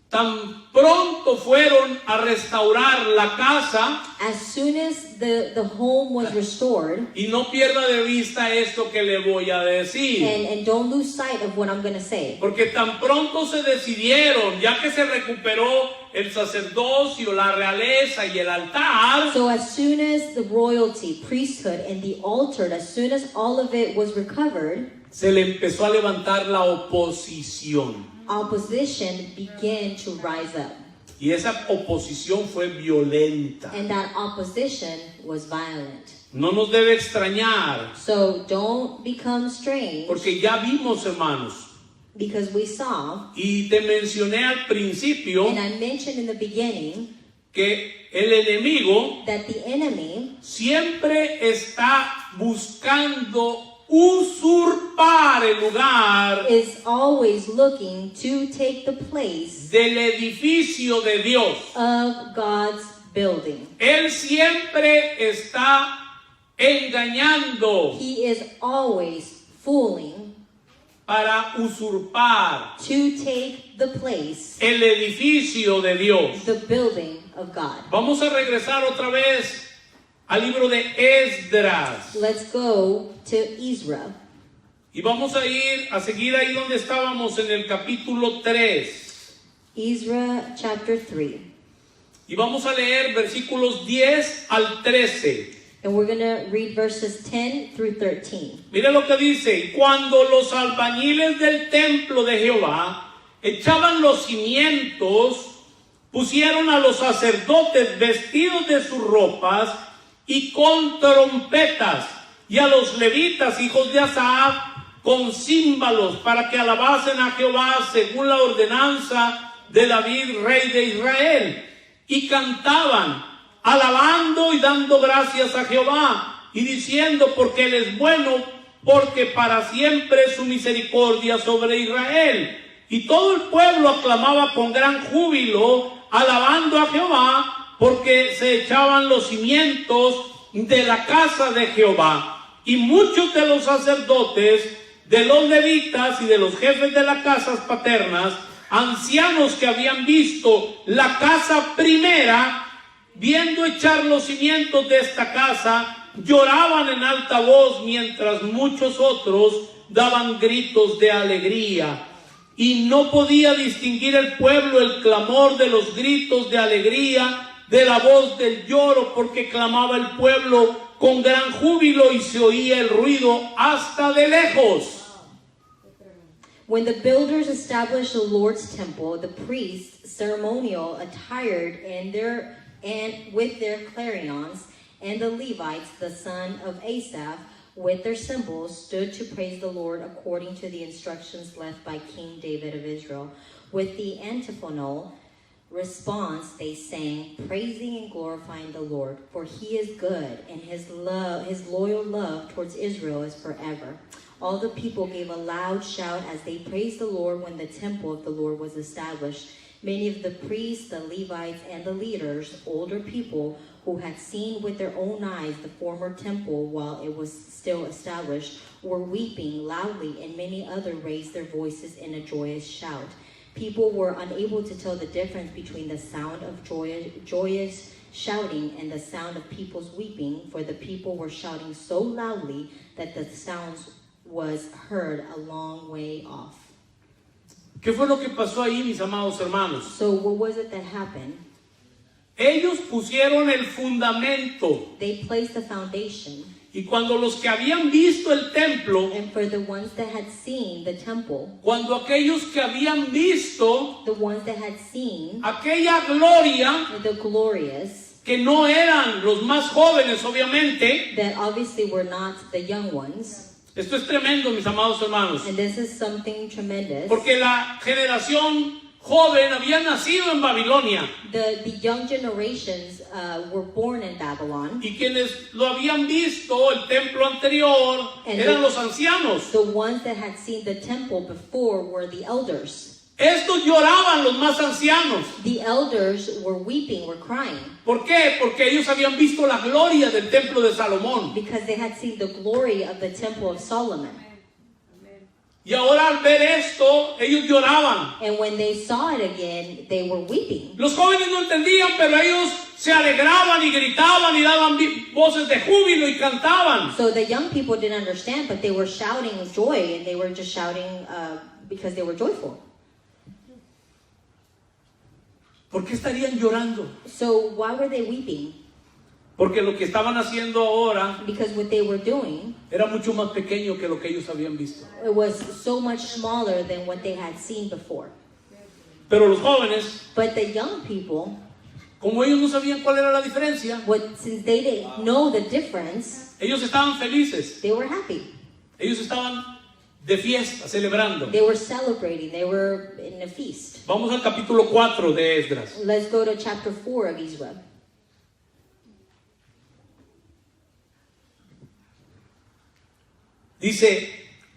Tan pronto fueron a restaurar la casa, As soon as the home was restored, Y no pierda de vista esto que le voy a decir. and don't lose sight of what I'm going to say. Porque tan pronto se decidieron, ya que se recuperó el sacerdocio, la realeza y el altar, So as soon as the royalty, priesthood, and the altar, as soon as all of it was recovered, se le empezó a levantar la oposición. opposition began to rise up. Y esa oposición fue violenta. And that opposition was violent. No nos debe extrañar, So don't become strange, porque ya vimos, hermanos, because we saw, y te mencioné al principio and I mentioned in the beginning, que el enemigo that the enemy siempre está buscando usurpar el lugar is always looking to take the place del edificio de Dios. of God's building. Él siempre está engañando He is always fooling para usurpar to take the place, el edificio de Dios. the building of God. Vamos a regresar otra vez al libro de Esdras Let's go to Ezra. y vamos a ir a seguir ahí donde estábamos en el capítulo 3 Ezra chapter 3. y vamos a leer versículos 10 al 13. And we're going to read verses 10 through 13. Mire lo que dice: cuando los albañiles del templo de Jehová echaban los cimientos, pusieron a los sacerdotes vestidos de sus ropas y con trompetas, y a los levitas, hijos de Asaf, con címbalos, para que alabasen a Jehová según la ordenanza de David, rey de Israel. Y cantaban, alabando y dando gracias a Jehová, y diciendo: porque Él es bueno, porque para siempre es su misericordia sobre Israel. Y todo el pueblo aclamaba con gran júbilo, alabando a Jehová, porque se echaban los cimientos de la casa de Jehová. Y muchos de los sacerdotes, de los levitas y de los jefes de las casas paternas, ancianos que habían visto la casa primera, viendo echar los cimientos de esta casa, lloraban en alta voz, mientras muchos otros daban gritos de alegría. Y no podía distinguir el pueblo el clamor de los gritos de alegría de la voz del lloro, porque clamaba el pueblo con gran júbilo y se oía el ruido hasta de lejos. When the builders established the Lord's temple, the priests, ceremonial attired and with their clarions, and the Levites, the son of Asaph, with their cymbals, stood to praise the Lord according to the instructions left by King David of Israel. With the antiphonal response, they sang, praising and glorifying the Lord, for he is good, and his loyal love towards Israel is forever. All the people gave a loud shout as they praised the Lord when the temple of the Lord was established. Many of the priests, the Levites, and the leaders, older people who had seen with their own eyes the former temple while it was still established, were weeping loudly, and many others raised their voices in a joyous shout. People were unable to tell the difference between the sound of joyous shouting and the sound of people's weeping, for the people were shouting so loudly that the sounds was heard a long way off. ¿Qué fue lo que pasó ahí, mis amados hermanos? So what was it that happened? Ellos pusieron el fundamento, They placed the foundation, y cuando los que habían visto el templo, and for the ones that had seen the temple, cuando aquellos que habían visto the ones that had seen aquella gloria, the glorious, que no eran los más jóvenes, obviamente. that obviously were not the young ones. Esto es tremendo, mis amados hermanos, And this is something tremendous. porque la generación joven había nacido en Babilonia, The young generations were born in Babylon. y quienes lo habían visto, el templo anterior, eran los ancianos. The ones that had seen the temple before were the elders. Estos lloraban, los más ancianos. The elders were weeping, were crying, ¿Por qué? Porque ellos habían visto la gloria del templo de Salomón. because they had seen the glory of the temple of Solomon. Y ahora al ver esto, ellos lloraban. And when they saw it again, they were weeping. Los jóvenes no entendían, pero ellos se alegraban y gritaban y daban voces de júbilo y cantaban. So the young people didn't understand, but they were shouting with joy, and they were just shouting because they were joyful. ¿Por qué estarían llorando? So why were they weeping? Porque lo que estaban haciendo ahora Because what they were doing, era mucho más pequeño que lo que ellos habían visto. it was so much smaller than what they had seen before. Pero los jóvenes, But the young people, como ellos no sabían cuál era la diferencia, since they didn't know the difference, ellos estaban felices. they were happy. Ellos estaban de fiesta, celebrando. They were celebrating. They were in a feast. Vamos al capítulo 4 de Esdras. Let's go to chapter 4 of Ezra. Dice,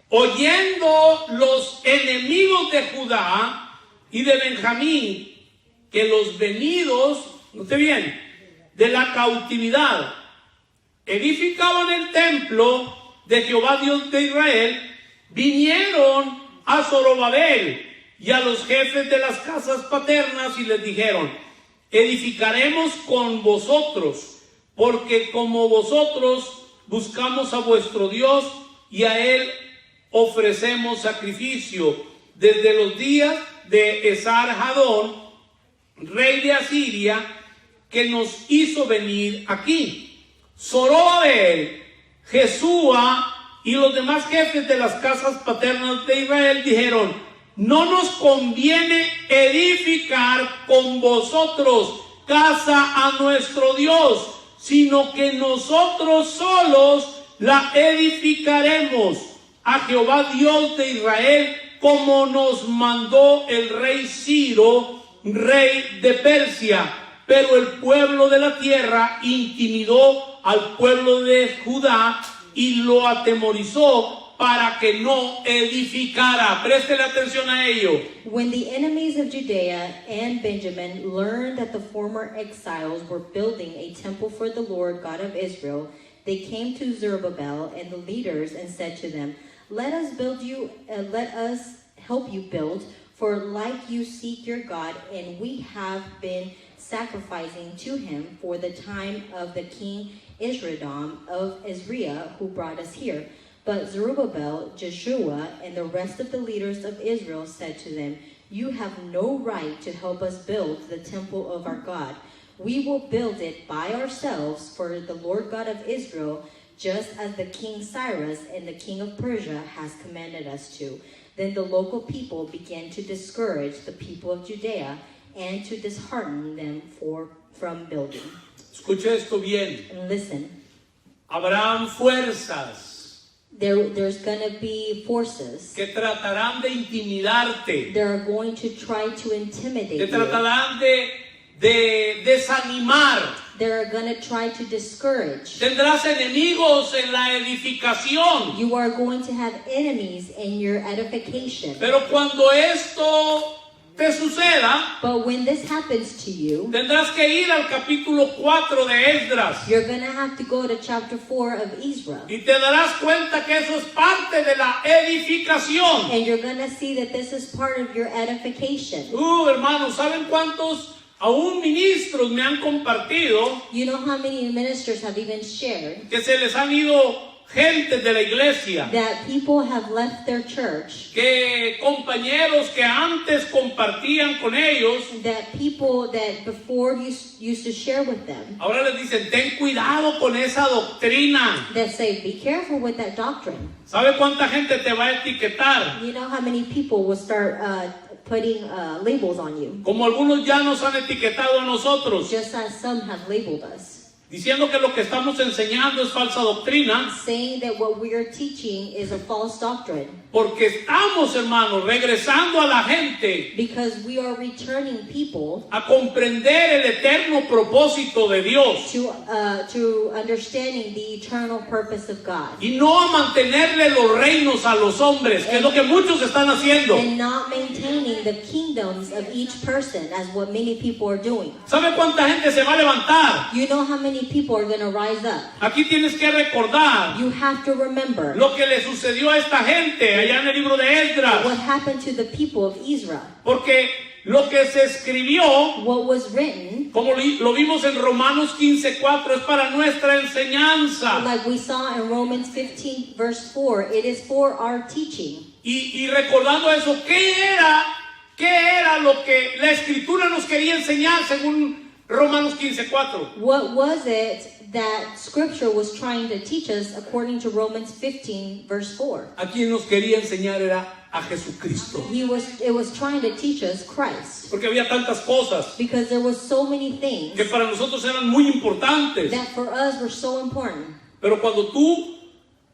oyendo los enemigos de Judá y de Benjamín que los venidos, note bien, de la cautividad edificaban el templo de Jehová Dios de Israel, vinieron a Zorobabel y a los jefes de las casas paternas y les dijeron, edificaremos con vosotros, porque como vosotros buscamos a vuestro Dios y a él ofrecemos sacrificio desde los días de Esar-Hadón, rey de Asiria, que nos hizo venir aquí. Zorobabel, Jesúa y los demás jefes de las casas paternas de Israel dijeron, no nos conviene edificar con vosotros casa a nuestro Dios, sino que nosotros solos la edificaremos a Jehová Dios de Israel, como nos mandó el rey Ciro, rey de Persia. Pero el pueblo de la tierra intimidó al pueblo de Judá y lo atemorizó para que no edificara. Préstele atención a ello. When the enemies of Judea and Benjamin learned that the former exiles were building a temple for the Lord God of Israel, they came to Zerubbabel and the leaders and said to them, let us help you build, for like you seek your God, and we have been sacrificing to him for the time of the king Isradam of Israel, who brought us here. But Zerubbabel, Jeshua, and the rest of the leaders of Israel said to them, you have no right to help us build the temple of our God. We will build it by ourselves for the Lord God of Israel, just as the king Cyrus and the king of Persia has commanded us to. Then the local people began to discourage the people of Judea and to dishearten them from building. Escuche esto bien. And listen, Habrán fuerzas there's going to be forces. que tratarán de intimidarte, They're going to try to intimidate que you. tratarán de desanimar. They're going to try to discourage. Tendrás enemigos en la edificación. You are going to have enemies in your edification. Pero cuando esto te suceda, But when this happens to you, tendrás que ir al capítulo 4 de Esdras. you're going to have to go to chapter 4 of Ezra. Y te darás cuenta que eso es parte de la edificación. And you're going to see that this is part of your edification. Hermanos, ¿saben cuántos aún ministros me han compartido You know how many ministers have even shared que se les han ido gente de la iglesia? that people have left their church, Que compañeros que antes compartían con ellos, that people that before used to share with them, ahora les dicen, ten cuidado con esa doctrina. that say, be careful with that doctrine. ¿Sabe cuánta gente te va a etiquetar? You know how many people will start putting labels on you, Como algunos ya nos han etiquetado a nosotros, just as some have labeled us, diciendo que lo que estamos enseñando es falsa doctrina, saying that what we are teaching is a false doctrine, porque estamos, hermanos, regresando a la gente because we are returning people a comprender el eterno propósito de Dios to understanding the eternal purpose of God, y no a mantenerle los reinos a los hombres, que es lo que muchos están haciendo. and not maintaining the kingdoms of each person as what many people are doing. ¿Sabe cuánta gente se va a levantar You know how many many people are going to rise up. Aquí tienes que recordar You have to remember lo que le sucedió a esta gente allá en el libro de what Esdras. happened to the people of Israel. Porque lo que se escribió, What was written, como lo vimos en Romanos 15:4, es para nuestra enseñanza. like we saw in Romans 15 verse 4, it is for our teaching. Y recordando eso, ¿qué era lo que la Escritura nos quería enseñar según Romanos 15:4? What was it that Scripture was trying to teach us according to Romans 15 verse 4? A quien nos quería enseñar era a Jesucristo. It was trying to teach us Christ. Porque había tantas cosas Because there was so many things que para nosotros eran muy importantes. that for us were so important. Pero cuando tú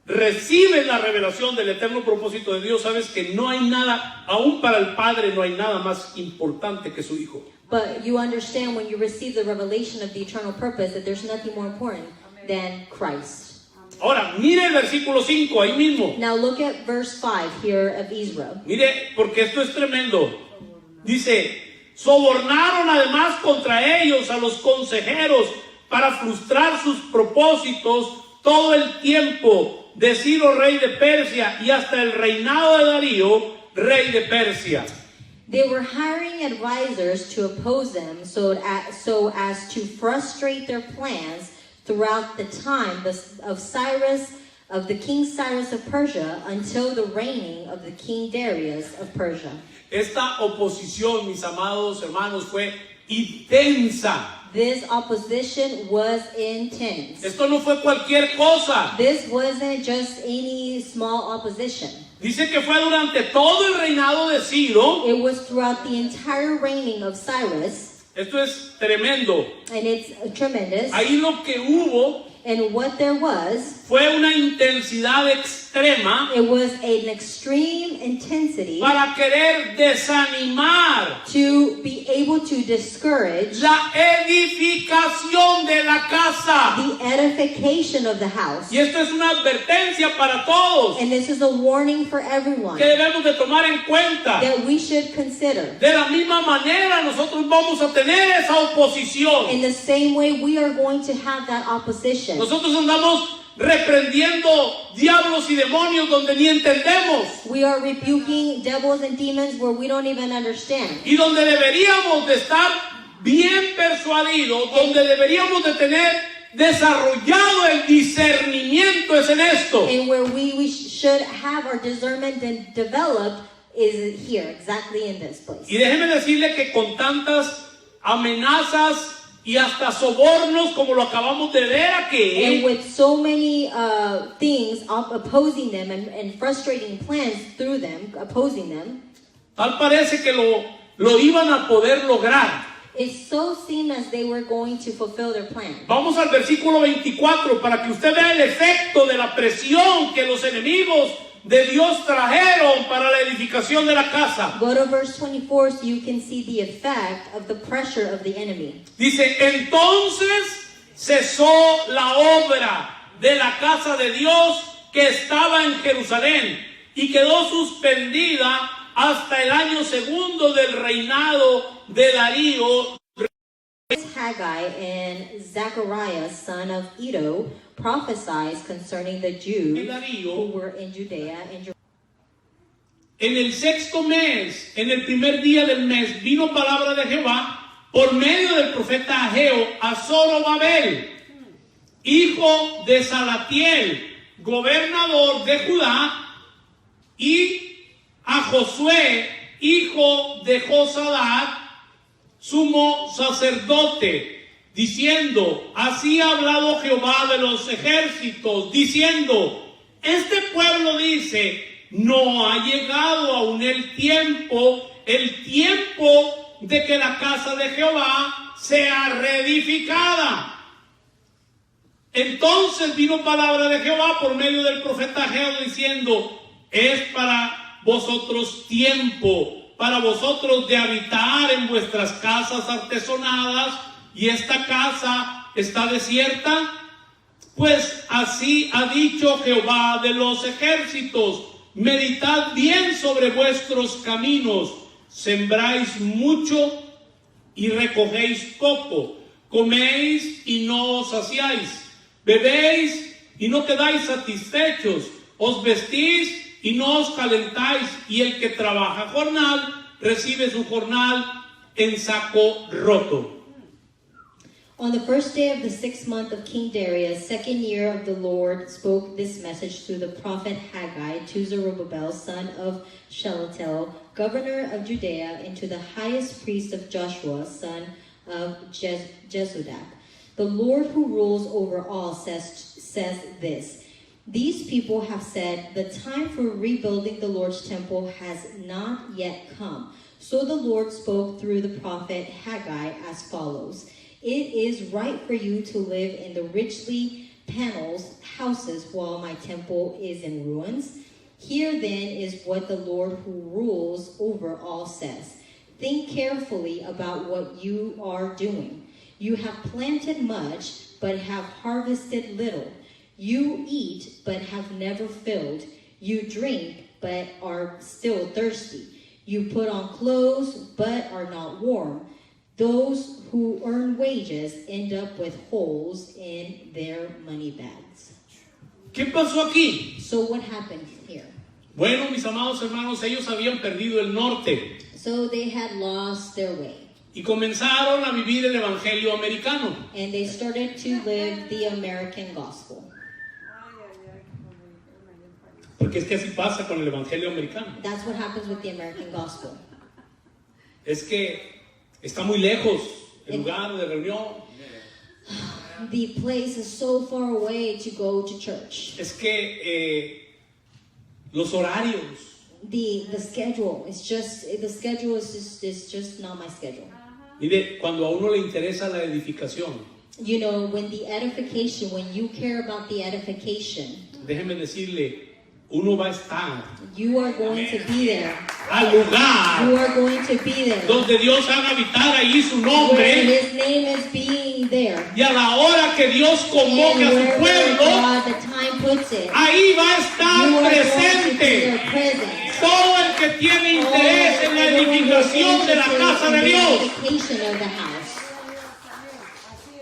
recibes la revelación del eterno propósito de Dios, sabes que no hay nada, aún para el Padre no hay nada más importante que su Hijo. But you understand when you receive the revelation of the eternal purpose that there's nothing more important than Christ. Ahora, mire el versículo 5, ahí mismo. Now look at verse 5 here of Israel. Mire, porque esto es tremendo. Dice, sobornaron además contra ellos a los consejeros para frustrar sus propósitos todo el tiempo de Ciro, rey de Persia, y hasta el reinado de Darío, rey de Persia. They were hiring advisors to oppose them so as to frustrate their plans throughout the time of the king Cyrus of Persia until the reigning of the king Darius of Persia. Esta oposición, mis amados hermanos, fue intensa. This opposition was intense. Esto no fue cualquier cosa. This wasn't just any small opposition. Dice que fue durante todo el reinado de Ciro. It was throughout the entire reigning of Cyrus. Esto es tremendo. And it's tremendous. Ahí lo que hubo And what there was, fue una intensidad extrema it was an extreme intensity para querer desanimar to be able to discourage la edificación de la casa. the edification of the house. Y esto es una advertencia para todos And this is a warning for everyone que debemos de tomar en cuenta. that we should consider. De la misma manera nosotros vamos a tener esa oposición. In the same way, we are going to have that opposition. Nosotros andamos reprendiendo diablos y demonios donde ni entendemos We are rebuking devils and demons where we don't even understand. y donde deberíamos de estar bien persuadidos, donde deberíamos de tener desarrollado el discernimiento es en esto. And where we should have our discernment and developed is here, exactly in this place. Y déjeme decirle que con tantas amenazas y hasta sobornos como lo acabamos de ver And aquí, with so many things opposing them and frustrating plans through them, opposing them, tal parece que lo iban a poder lograr. it so seemed as they were going to fulfill their plan. Vamos al versículo 24 para que usted vea el efecto de la presión que los enemigos de Dios trajeron para la edificación de la casa. Go to verse 24 so you can see the effect of the pressure of the enemy. Dice, entonces cesó la obra de la casa de Dios que estaba en Jerusalén y quedó suspendida hasta el año segundo del reinado de Darío. Haggai and Zechariah, son of Iddo, prophesied concerning the Jews who were in Judea and Jerusalem. En el sexto mes, en el primer día del mes, vino palabra de Jehová por medio del profeta Ageo a Zorobabel, hijo de Salatiel, gobernador de Judá, y a Josué, hijo de Josadat, sumo sacerdote, diciendo, así ha hablado Jehová de los ejércitos, diciendo, este pueblo dice, no ha llegado aún el tiempo de que la casa de Jehová sea reedificada. Entonces vino palabra de Jehová por medio del profeta Ageo diciendo, es para vosotros tiempo, para vosotros de habitar en vuestras casas artesonadas, y esta casa está desierta. Pues así ha dicho Jehová de los ejércitos, meditad bien sobre vuestros caminos, sembráis mucho y recogéis poco, coméis y no os saciáis, bebéis y no quedáis satisfechos, os vestís y no os calentáis, y el que trabaja jornal recibe su jornal en saco roto. On the first day of the 6th month of King Darius, 2nd year of the Lord, spoke this message through the prophet Haggai to Zerubbabel, son of Shealtiel, governor of Judea, and to the highest priest of Joshua, son of Jehozadak. The Lord who rules over all says this: these people have said, the time for rebuilding the Lord's temple has not yet come. So the Lord spoke through the prophet Haggai as follows: it is right for you to live in the richly paneled houses while my temple is in ruins. Here then is what the Lord who rules over all says: think carefully about what you are doing. You have planted much, but have harvested little. You eat, but have never filled. You drink, but are still thirsty. You put on clothes, but are not warm. Those who earn wages end up with holes in their money bags. ¿Qué pasó aquí? So what happened here? Bueno, mis amados hermanos, ellos habían perdido el norte So they had lost their way. y comenzaron a vivir el evangelio americano. And they started to live the American gospel. Porque es que así pasa con el evangelio americano. That's what happens with the American gospel. Es que está muy lejos el lugar de reunión. The place is so far away to go to church. Es que los horarios. The schedule is just not my schedule. Mire, cuando a uno le interesa la edificación, You know, when the edification, when you care about the edification, déjeme decirle, uno va a estar you are going to be there. al lugar You are going to be there. donde Dios haga habitar ahí su Where nombre, His name is being there. y a la hora que Dios And convoque a su wherever pueblo, God the time puts it, ahí va a you estar are going to be presente there present. todo el que tiene interés en la edificación de la casa de Dios. Of the house.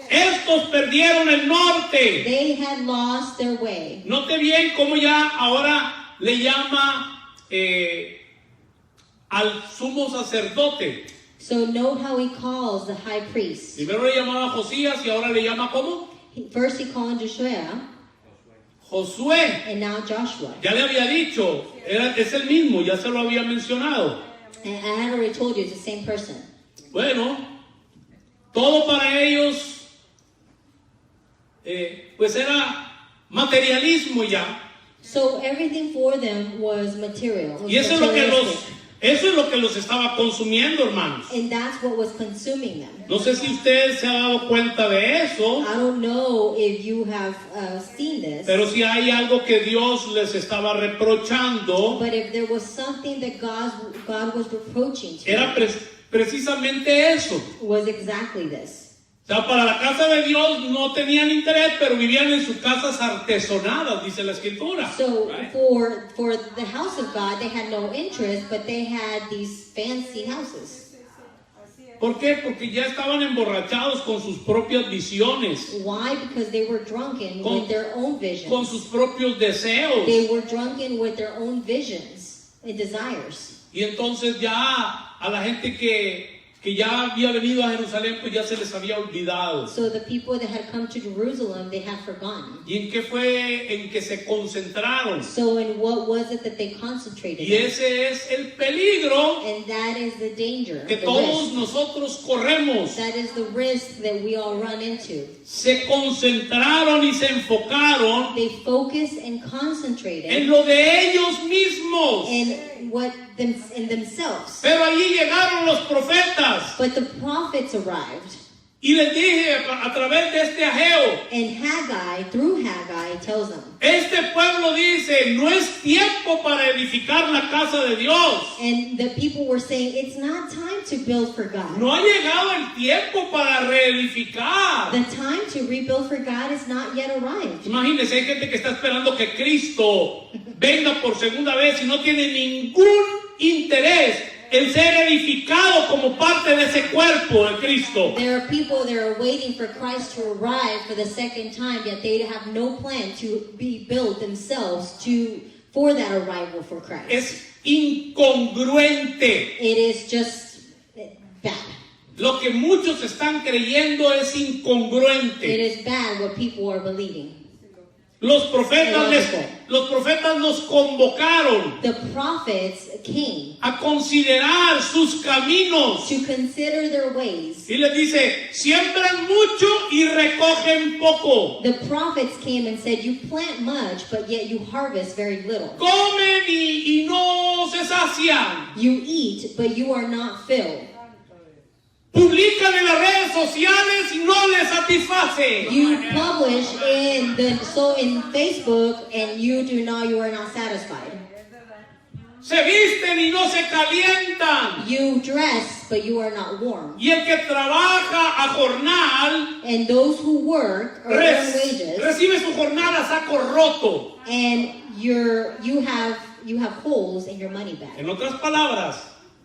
Estos perdieron el norte. They had lost their way. Note bien cómo ya ahora le llama al sumo sacerdote. So note how he calls the high priest. Primero le llamaba Josías y ahora le llama ¿cómo? First he called Joshua, Josué. and now Joshua. Ya le había dicho, es el mismo, ya se lo había mencionado. And I had already told you it's the same person. Bueno, todo para ellos pues era materialismo ya. So everything for them was material. It was Y eso es materialistic. lo que los estaba consumiendo, hermanos. And that's what was consuming them. No sé si usted se ha dado cuenta de eso, I don't know if you have seen this, pero si hay algo que Dios les estaba reprochando, but if there was something that God was reproaching to era them, precisamente eso. was exactly this. O sea, para la casa de Dios no tenían interés, pero vivían en sus casas artesonadas, dice la Escritura. So Right? for the house of God, they had no interest, but they had these fancy houses. ¿Por qué? Porque ya estaban emborrachados con sus propias visiones, Why? Because they were drunken Con- with their own con visions. sus propios deseos. They were drunken with their own visions and desires. Y entonces ya a la gente que ya había venido a Jerusalén, pues ya se les había olvidado. So the people that had come to Jerusalem, they had forgotten. ¿Y en qué fue en que se concentraron? So in what was it that they concentrated Y on? ese es el peligro And that is the danger, que the todos risk. nosotros corremos. That is the risk that we all run into. Se concentraron y se enfocaron They focus and en concentrated lo de ellos mismos. in themselves. Pero allí llegaron los profetas But the prophets arrived. y les dije a través de este Ageo, And Haggai, through Haggai, tells them, este pueblo dice, no es tiempo para edificar la casa de Dios. and the people were saying, it's not time to build for God. No ha llegado el tiempo para reedificar. The time to rebuild for God is not yet arrived. Imagínense, hay gente que está esperando que Cristo venga por segunda vez y no tiene ningún interés en ser edificado como parte de ese cuerpo de Cristo. There are people that are waiting for Christ to arrive for the second time, yet they have no plan to be built themselves for that arrival for Christ. Es incongruente. It is just bad. Lo que muchos están creyendo es It incongruente. is bad what people are believing. Los profetas nos convocaron The prophets came a considerar sus caminos. to consider their ways. Y les dice, siembran mucho y recogen poco. The prophets came and said, you plant much, but yet you harvest very little. Comen y no se sacian. You eat, but you are not filled. Publican en las redes sociales y no les satisface. You publish in Facebook, and you are not satisfied. Se visten y no se calientan. You dress, but you are not warm. Y el que trabaja a jornal And those who work or earn wages, recibe su jornal a saco roto. and you have holes in your money bag. En otras palabras,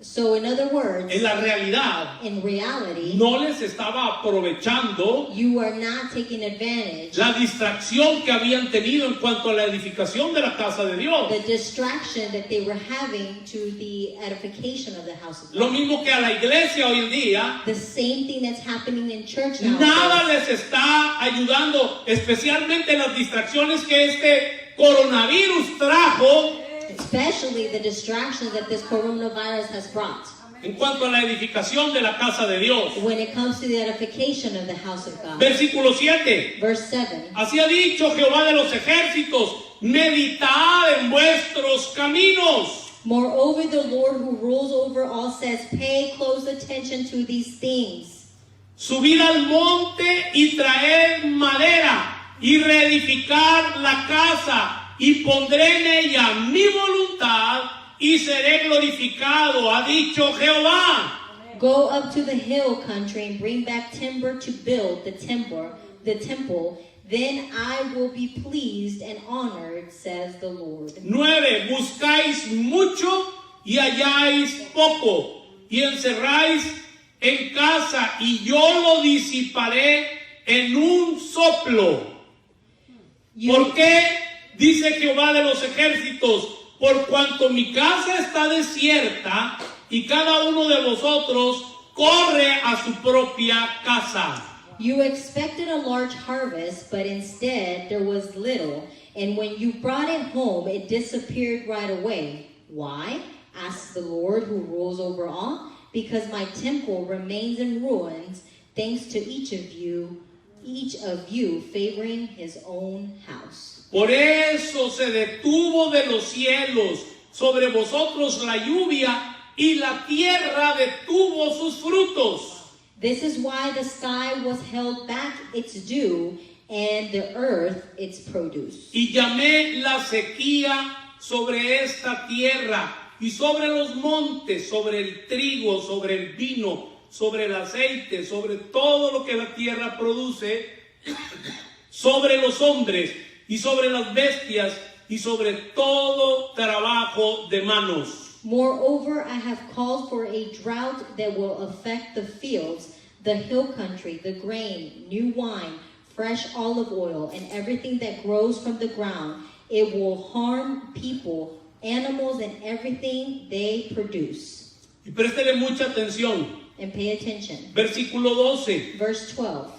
So in other words, en la realidad in reality, no les estaba aprovechando you are not taking advantage la distracción que habían tenido en cuanto a la edificación de la casa de Dios. the distraction that they were having to the edification of the house of Lo God. mismo que a la iglesia hoy en día, The same thing that's happening in church nada nowadays. les está ayudando, especialmente las distracciones que este coronavirus trajo Especially the distractions that this coronavirus has brought en cuanto a la edificación de la casa de Dios. when it comes to the edification of the house of God. Versículo 7. Verse 7. Así ha dicho Jehová de los ejércitos, meditad en vuestros caminos. Moreover, the Lord who rules over all says, pay close attention to these things. Subid al monte y traed madera y reedificar la casa y pondré en ella mi voluntad y seré glorificado, ha dicho Jehová. Go up to the hill country and bring back timber to build the temple. Then I will be pleased and honored, says the Lord. 9. Buscáis mucho y halláis poco, y encerráis en casa, y yo lo disiparé en un soplo. ¿Por qué? Dice Jehová de los ejércitos, por cuanto mi casa está desierta y cada uno de vosotros corre a su propia casa. You expected a large harvest, but instead there was little, and when you brought it home, it disappeared right away. Why? Asks the Lord who rules over all. Because my temple remains in ruins, thanks to each of you favoring his own house. Por eso se detuvo de los cielos sobre vosotros la lluvia y la tierra detuvo sus frutos. This is why the sky was held back its dew and the earth its produce. Y llamé la sequía sobre esta tierra y sobre los montes, sobre el trigo, sobre el vino, sobre el aceite, sobre todo lo que la tierra produce, sobre los hombres y sobre las bestias y sobre todo trabajo de manos. Moreover, I have called for a drought that will affect the fields, the hill country, the grain, new wine, fresh olive oil, and everything that grows from the ground. It will harm people, animals, and everything they produce. Y préstele mucha atención. And pay attention. Versículo 12. Verse 12.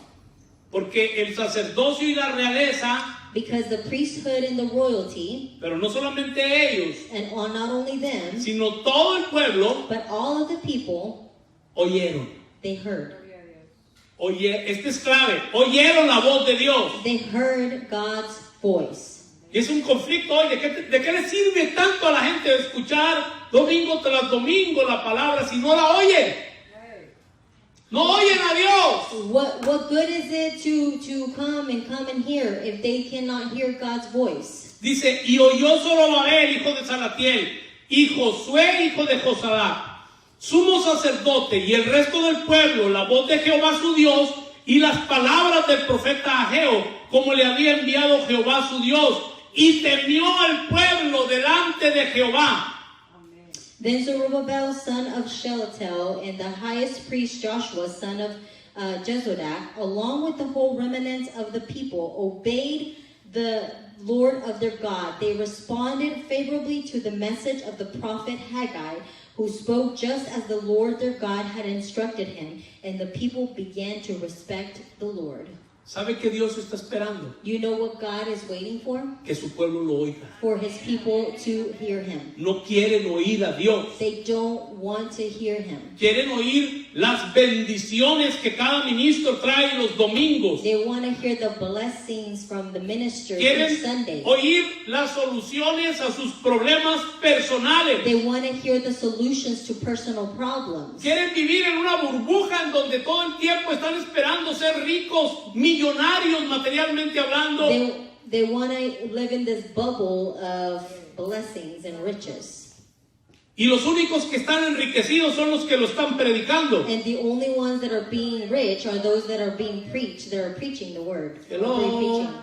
Porque el sacerdocio y la realeza, Because the priesthood and the royalty, pero no solamente ellos, and not only them, sino todo el pueblo, but all of the people, oyeron. they heard. Este es clave. Oyeron la voz de Dios. They heard God's voice. Y es un conflicto hoy. ¿De qué le sirve tanto a la gente escuchar domingo tras domingo la palabra si no la oyen? No oyen a Dios. What good is it to come and hear if they cannot hear God's voice? Dice, y oyó Zorobabel, hijo de Salatiel, y Josué, hijo de Josadac, sumo sacerdote, y el resto del pueblo, la voz de Jehová su Dios, y las palabras del profeta Ageo, como le había enviado Jehová su Dios, y temió al pueblo delante de Jehová. Then Zerubbabel, son of Shealtiel, and the highest priest Joshua, son of Jehozadak, along with the whole remnant of the people, obeyed the Lord of their God. They responded favorably to the message of the prophet Haggai, who spoke just as the Lord their God had instructed him, and the people began to respect the Lord. ¿Sabe qué Dios está esperando? You know what God is waiting for? Que su pueblo lo oiga. For his people to hear him. No quieren oír a Dios. They don't want to hear him. Quieren oír las bendiciones que cada ministro trae los domingos. They want to hear the blessings from the minister Quieren each Sunday. oír las soluciones a sus problemas personales. They want to hear the solutions to personal problems. Quieren vivir en una burbuja en donde todo el tiempo están esperando ser ricos, millonarios materialmente hablando. They want to live in this bubble of blessings and riches. Y los únicos que están enriquecidos son los que lo están predicando. And the only ones that are being rich are those that are being preached, that are preaching the word. Hello. Preaching.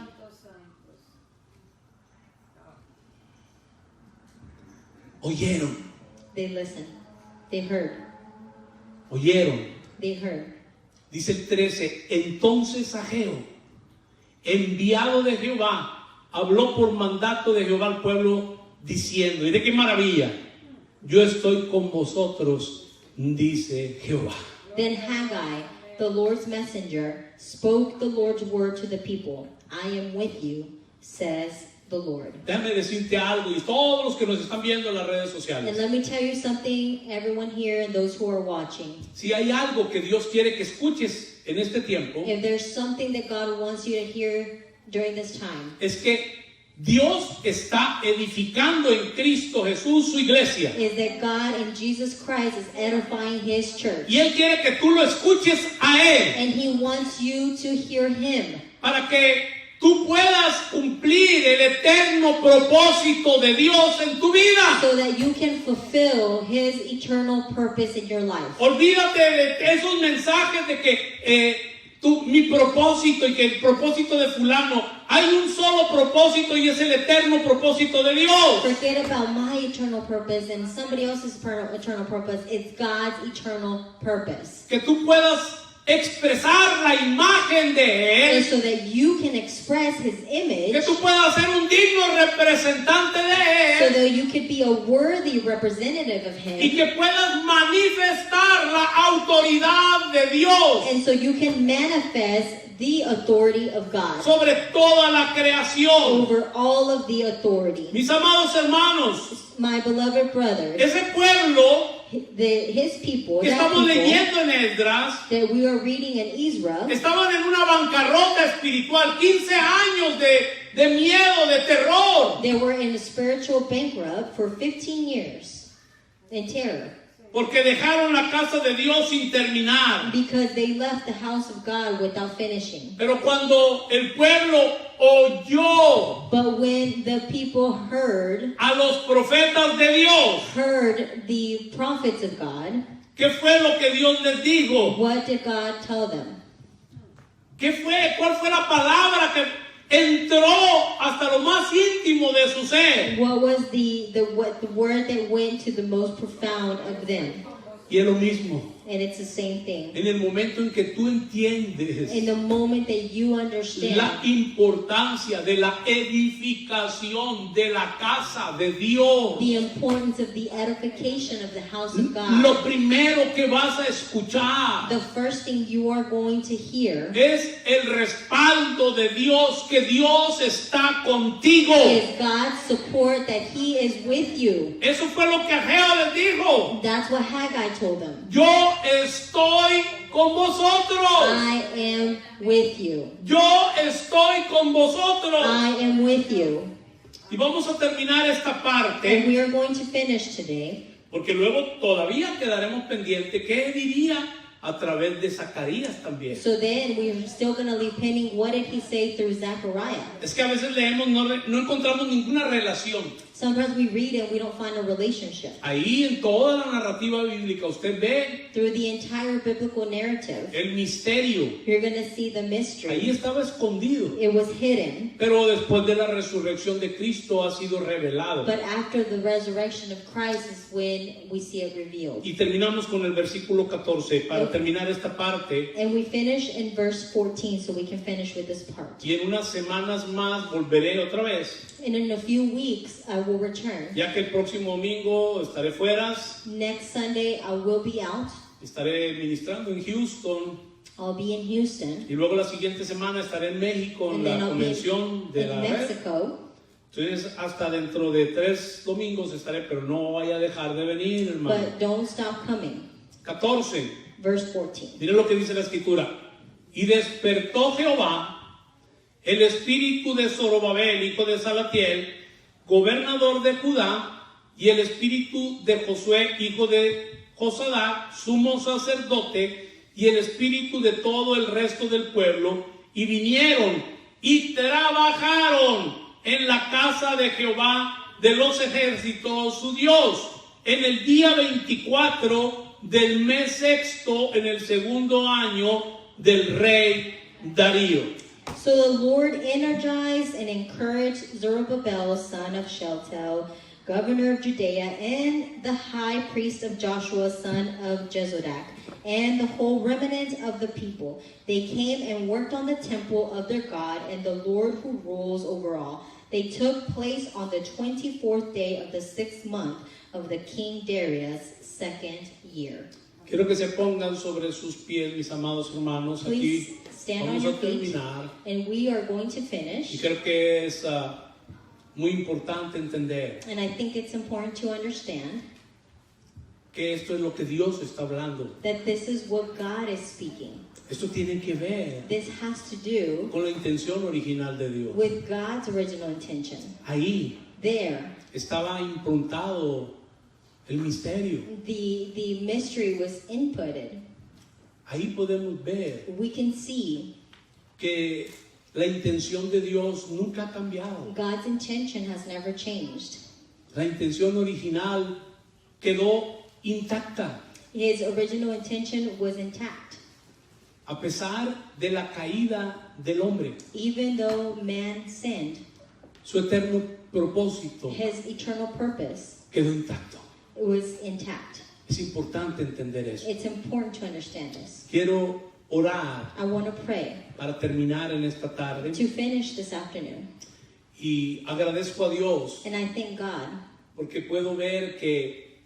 Oyeron, They listened. They heard. oyeron. They heard. Dice el 13, entonces Ageo, enviado de Jehová, habló por mandato de Jehová al pueblo diciendo, y de qué maravilla, yo estoy con vosotros, dice Jehová. Then Haggai, the Lord's messenger, spoke the Lord's word to the people. I am with you, says the Lord. Déjame decirte algo, y todos los que nos están viendo en las redes And sociales. let me tell you something, everyone here and those who are watching. Si hay algo que Dios quiere que escuches en este tiempo, If there's something that God wants you to hear during this time, es que Dios está edificando en Cristo Jesús su iglesia. is that God in Jesus Christ is edifying His church. Y Él quiere que tú lo escuches a Él, And He wants you to hear Him, para que tú puedas cumplir el eterno propósito de Dios en tu vida. so that you can fulfill His eternal purpose in your life. Olvídate de esos mensajes de que mi propósito y que el propósito de fulano. Hay un solo propósito y es el eterno propósito de Dios. Forget about my eternal purpose and somebody else's eternal purpose. It's God's eternal purpose. Que tú puedas expresar la imagen de And Él. so that you can express His image, Que tú puedas ser un digno representante de so Él. that you could be a worthy representative of Y Him, que puedas manifestar la autoridad de Dios and so you can manifest the authority of God sobre toda la creación. over all of the authority. Mis amados hermanos, My beloved brothers, ese pueblo His people, que that estamos people leyendo en Esdras, that we are reading in Ezra, estaban en una bancarrota espiritual, 15 años de miedo, de terror, they were in a spiritual bankrupt for 15 years in terror, porque dejaron la casa de Dios sin terminar. because they left the house of God without finishing. Pero cuando el pueblo oyó But when the people heard a los profetas de Dios, the prophets of God, ¿qué fue lo que Dios les dijo? what did God tell them? ¿Qué fue? ¿Cuál fue la palabra que entró hasta lo más íntimo de su ser? What was the word that went to the most profound of them? Y es lo mismo. And it's the same thing. En el momento en que tú entiendes In the moment that you understand la importancia de la edificación de la casa de Dios, the importance of the edification of the house of God, lo primero que vas a escuchar the first thing you are going to hear es el respaldo de Dios, que Dios está contigo. is God's support, that He is with you. Eso fue lo que Ageo les dijo. That's what Haggai told them. Yo estoy con vosotros. I am with you. Yo estoy con vosotros. I am with you. Y vamos a terminar esta And parte, we are going to finish today, porque luego todavía quedaremos pendientes qué diría a través de Zacarías también. so then we're still going to leave pending what did he say through Zechariah. Es que a veces leemos, no encontramos ninguna relación Sometimes we read and we don't find a relationship. Ahí en toda la narrativa bíblica usted ve Through the entire biblical narrative, el misterio. you're going to see the Ahí mystery. estaba escondido. It was hidden, Pero después de la resurrección de Cristo ha sido revelado. but after the resurrection of Christ is when we see it revealed. Y terminamos con el versículo 14 para terminar esta parte. And we finish in verse 14 so we can finish with this part. Y en unas semanas más volveré otra vez, And in a few weeks, I will return. ya que el próximo domingo estaré fuera, Next Sunday, I will be out. estaré ministrando en Houston I'll be in Houston. y luego la siguiente semana estaré en México en And la then I'll be convención de in la red. Mexico. Entonces hasta dentro de 3 domingos estaré, pero no vaya a dejar de venir, hermano. But don't stop coming. 14. Verse 14. Mire lo que dice la escritura. Y despertó Jehová el espíritu de Zorobabel, hijo de Salatiel, gobernador de Judá, y el espíritu de Josué, hijo de Josadac, sumo sacerdote, y el espíritu de todo el resto del pueblo, y vinieron y trabajaron en la casa de Jehová de los ejércitos, su Dios, en el día 24 del mes sexto, en el segundo año del rey Darío. So the Lord energized and encouraged Zerubbabel, son of Shealtiel, governor of Judea, and the high priest of Joshua, son of Jehozadak, and the whole remnant of the people. They came and worked on the temple of their God, and the Lord who rules over all. They took place on the 24th day of the 6th month of the King Darius' second year. Quiero que se pongan sobre sus pies, mis amados hermanos. Please Aquí stand on vamos your a feet, terminar. and we are going to Y finish. creo que es muy importante entender And I think it's important to understand que esto es lo que Dios está hablando. that this is what God is speaking. Esto tiene que ver This has to do con la intención original de Dios. with God's original intention. Ahí There, estaba improntado el misterio. the mystery was inputted. Ahí podemos ver We can see que la intención de Dios nunca ha cambiado. God's intention has never changed. La intención original quedó intacta. His original intention was intact. A pesar de la caída del hombre, Even though man sinned, su eterno propósito his eternal purpose quedó intacto. was intact. Es importante entender eso. It's important to understand this. Quiero orar I want to pray para terminar en esta tarde to finish this afternoon. y agradezco a Dios And I thank God porque puedo ver que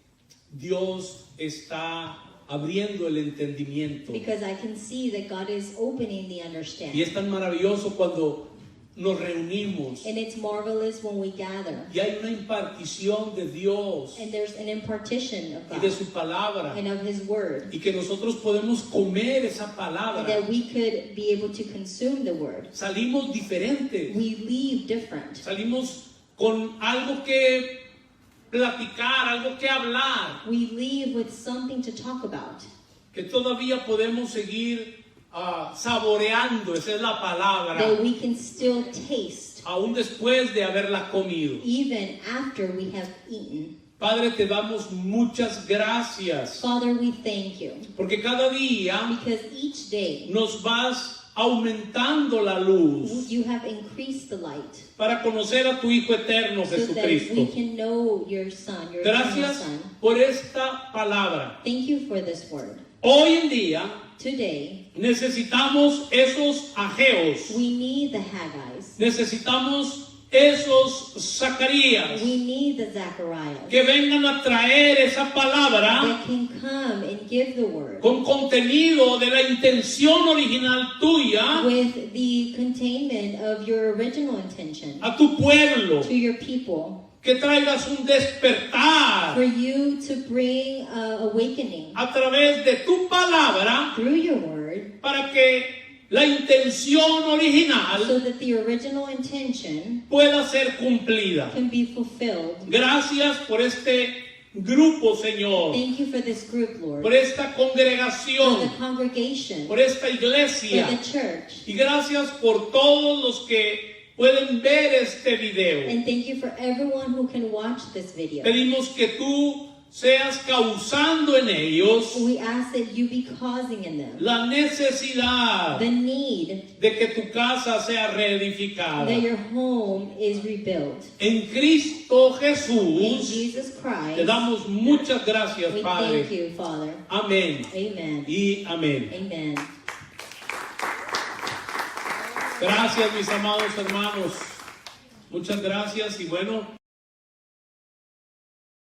Dios está abriendo el entendimiento. because I can see that God is opening the Y understanding. es tan maravilloso cuando nos reunimos And it's marvelous when we gather. y hay una impartición de Dios And there's an impartition of y de God su palabra and of His Word. y que nosotros podemos comer esa And palabra. that we could be able to consume the Word. Salimos diferentes, We leave different. salimos con algo que platicar, algo que hablar, We leave with something to talk about. que todavía podemos seguir saboreando, esa es la palabra, That we can still taste aún después de haberla comido. even after we have eaten. Padre, te damos muchas gracias, Father, we thank you. porque cada día Because each day nos vas aumentando la luz you have increased the light. para conocer a tu Hijo eterno So that Jesucristo. we can know your Son, your eternal Gracias Son. por esta palabra. Thank you for this word. Hoy en día Today, necesitamos esos Ageos, we need the Haggai's. necesitamos esos Zacarías We need the Zacharias que vengan a traer esa palabra that can come and give the word con contenido de la intención original tuya with the containment of your original intention a tu pueblo, to your people, que traigas un despertar for you to bring awakening a través de tu palabra through your word, para que la intención original so that the original intention pueda ser cumplida. can be fulfilled. Gracias por este grupo, Señor, Thank you for this group, Lord, por esta for congregación, the congregation, por esta for iglesia, the church, y gracias por todos los que pueden ver este video. And thank you for everyone who can watch this video. Pedimos que tú seas causando en ellos We ask that you be causing in them la necesidad the need de que tu casa sea reedificada. that your home is rebuilt. En Cristo In Jesús Jesus te Christ, damos muchas gracias, we Padre. thank you, Father. Amén Amen. y amén. Amen. Gracias, mis amados hermanos. Muchas gracias y bueno,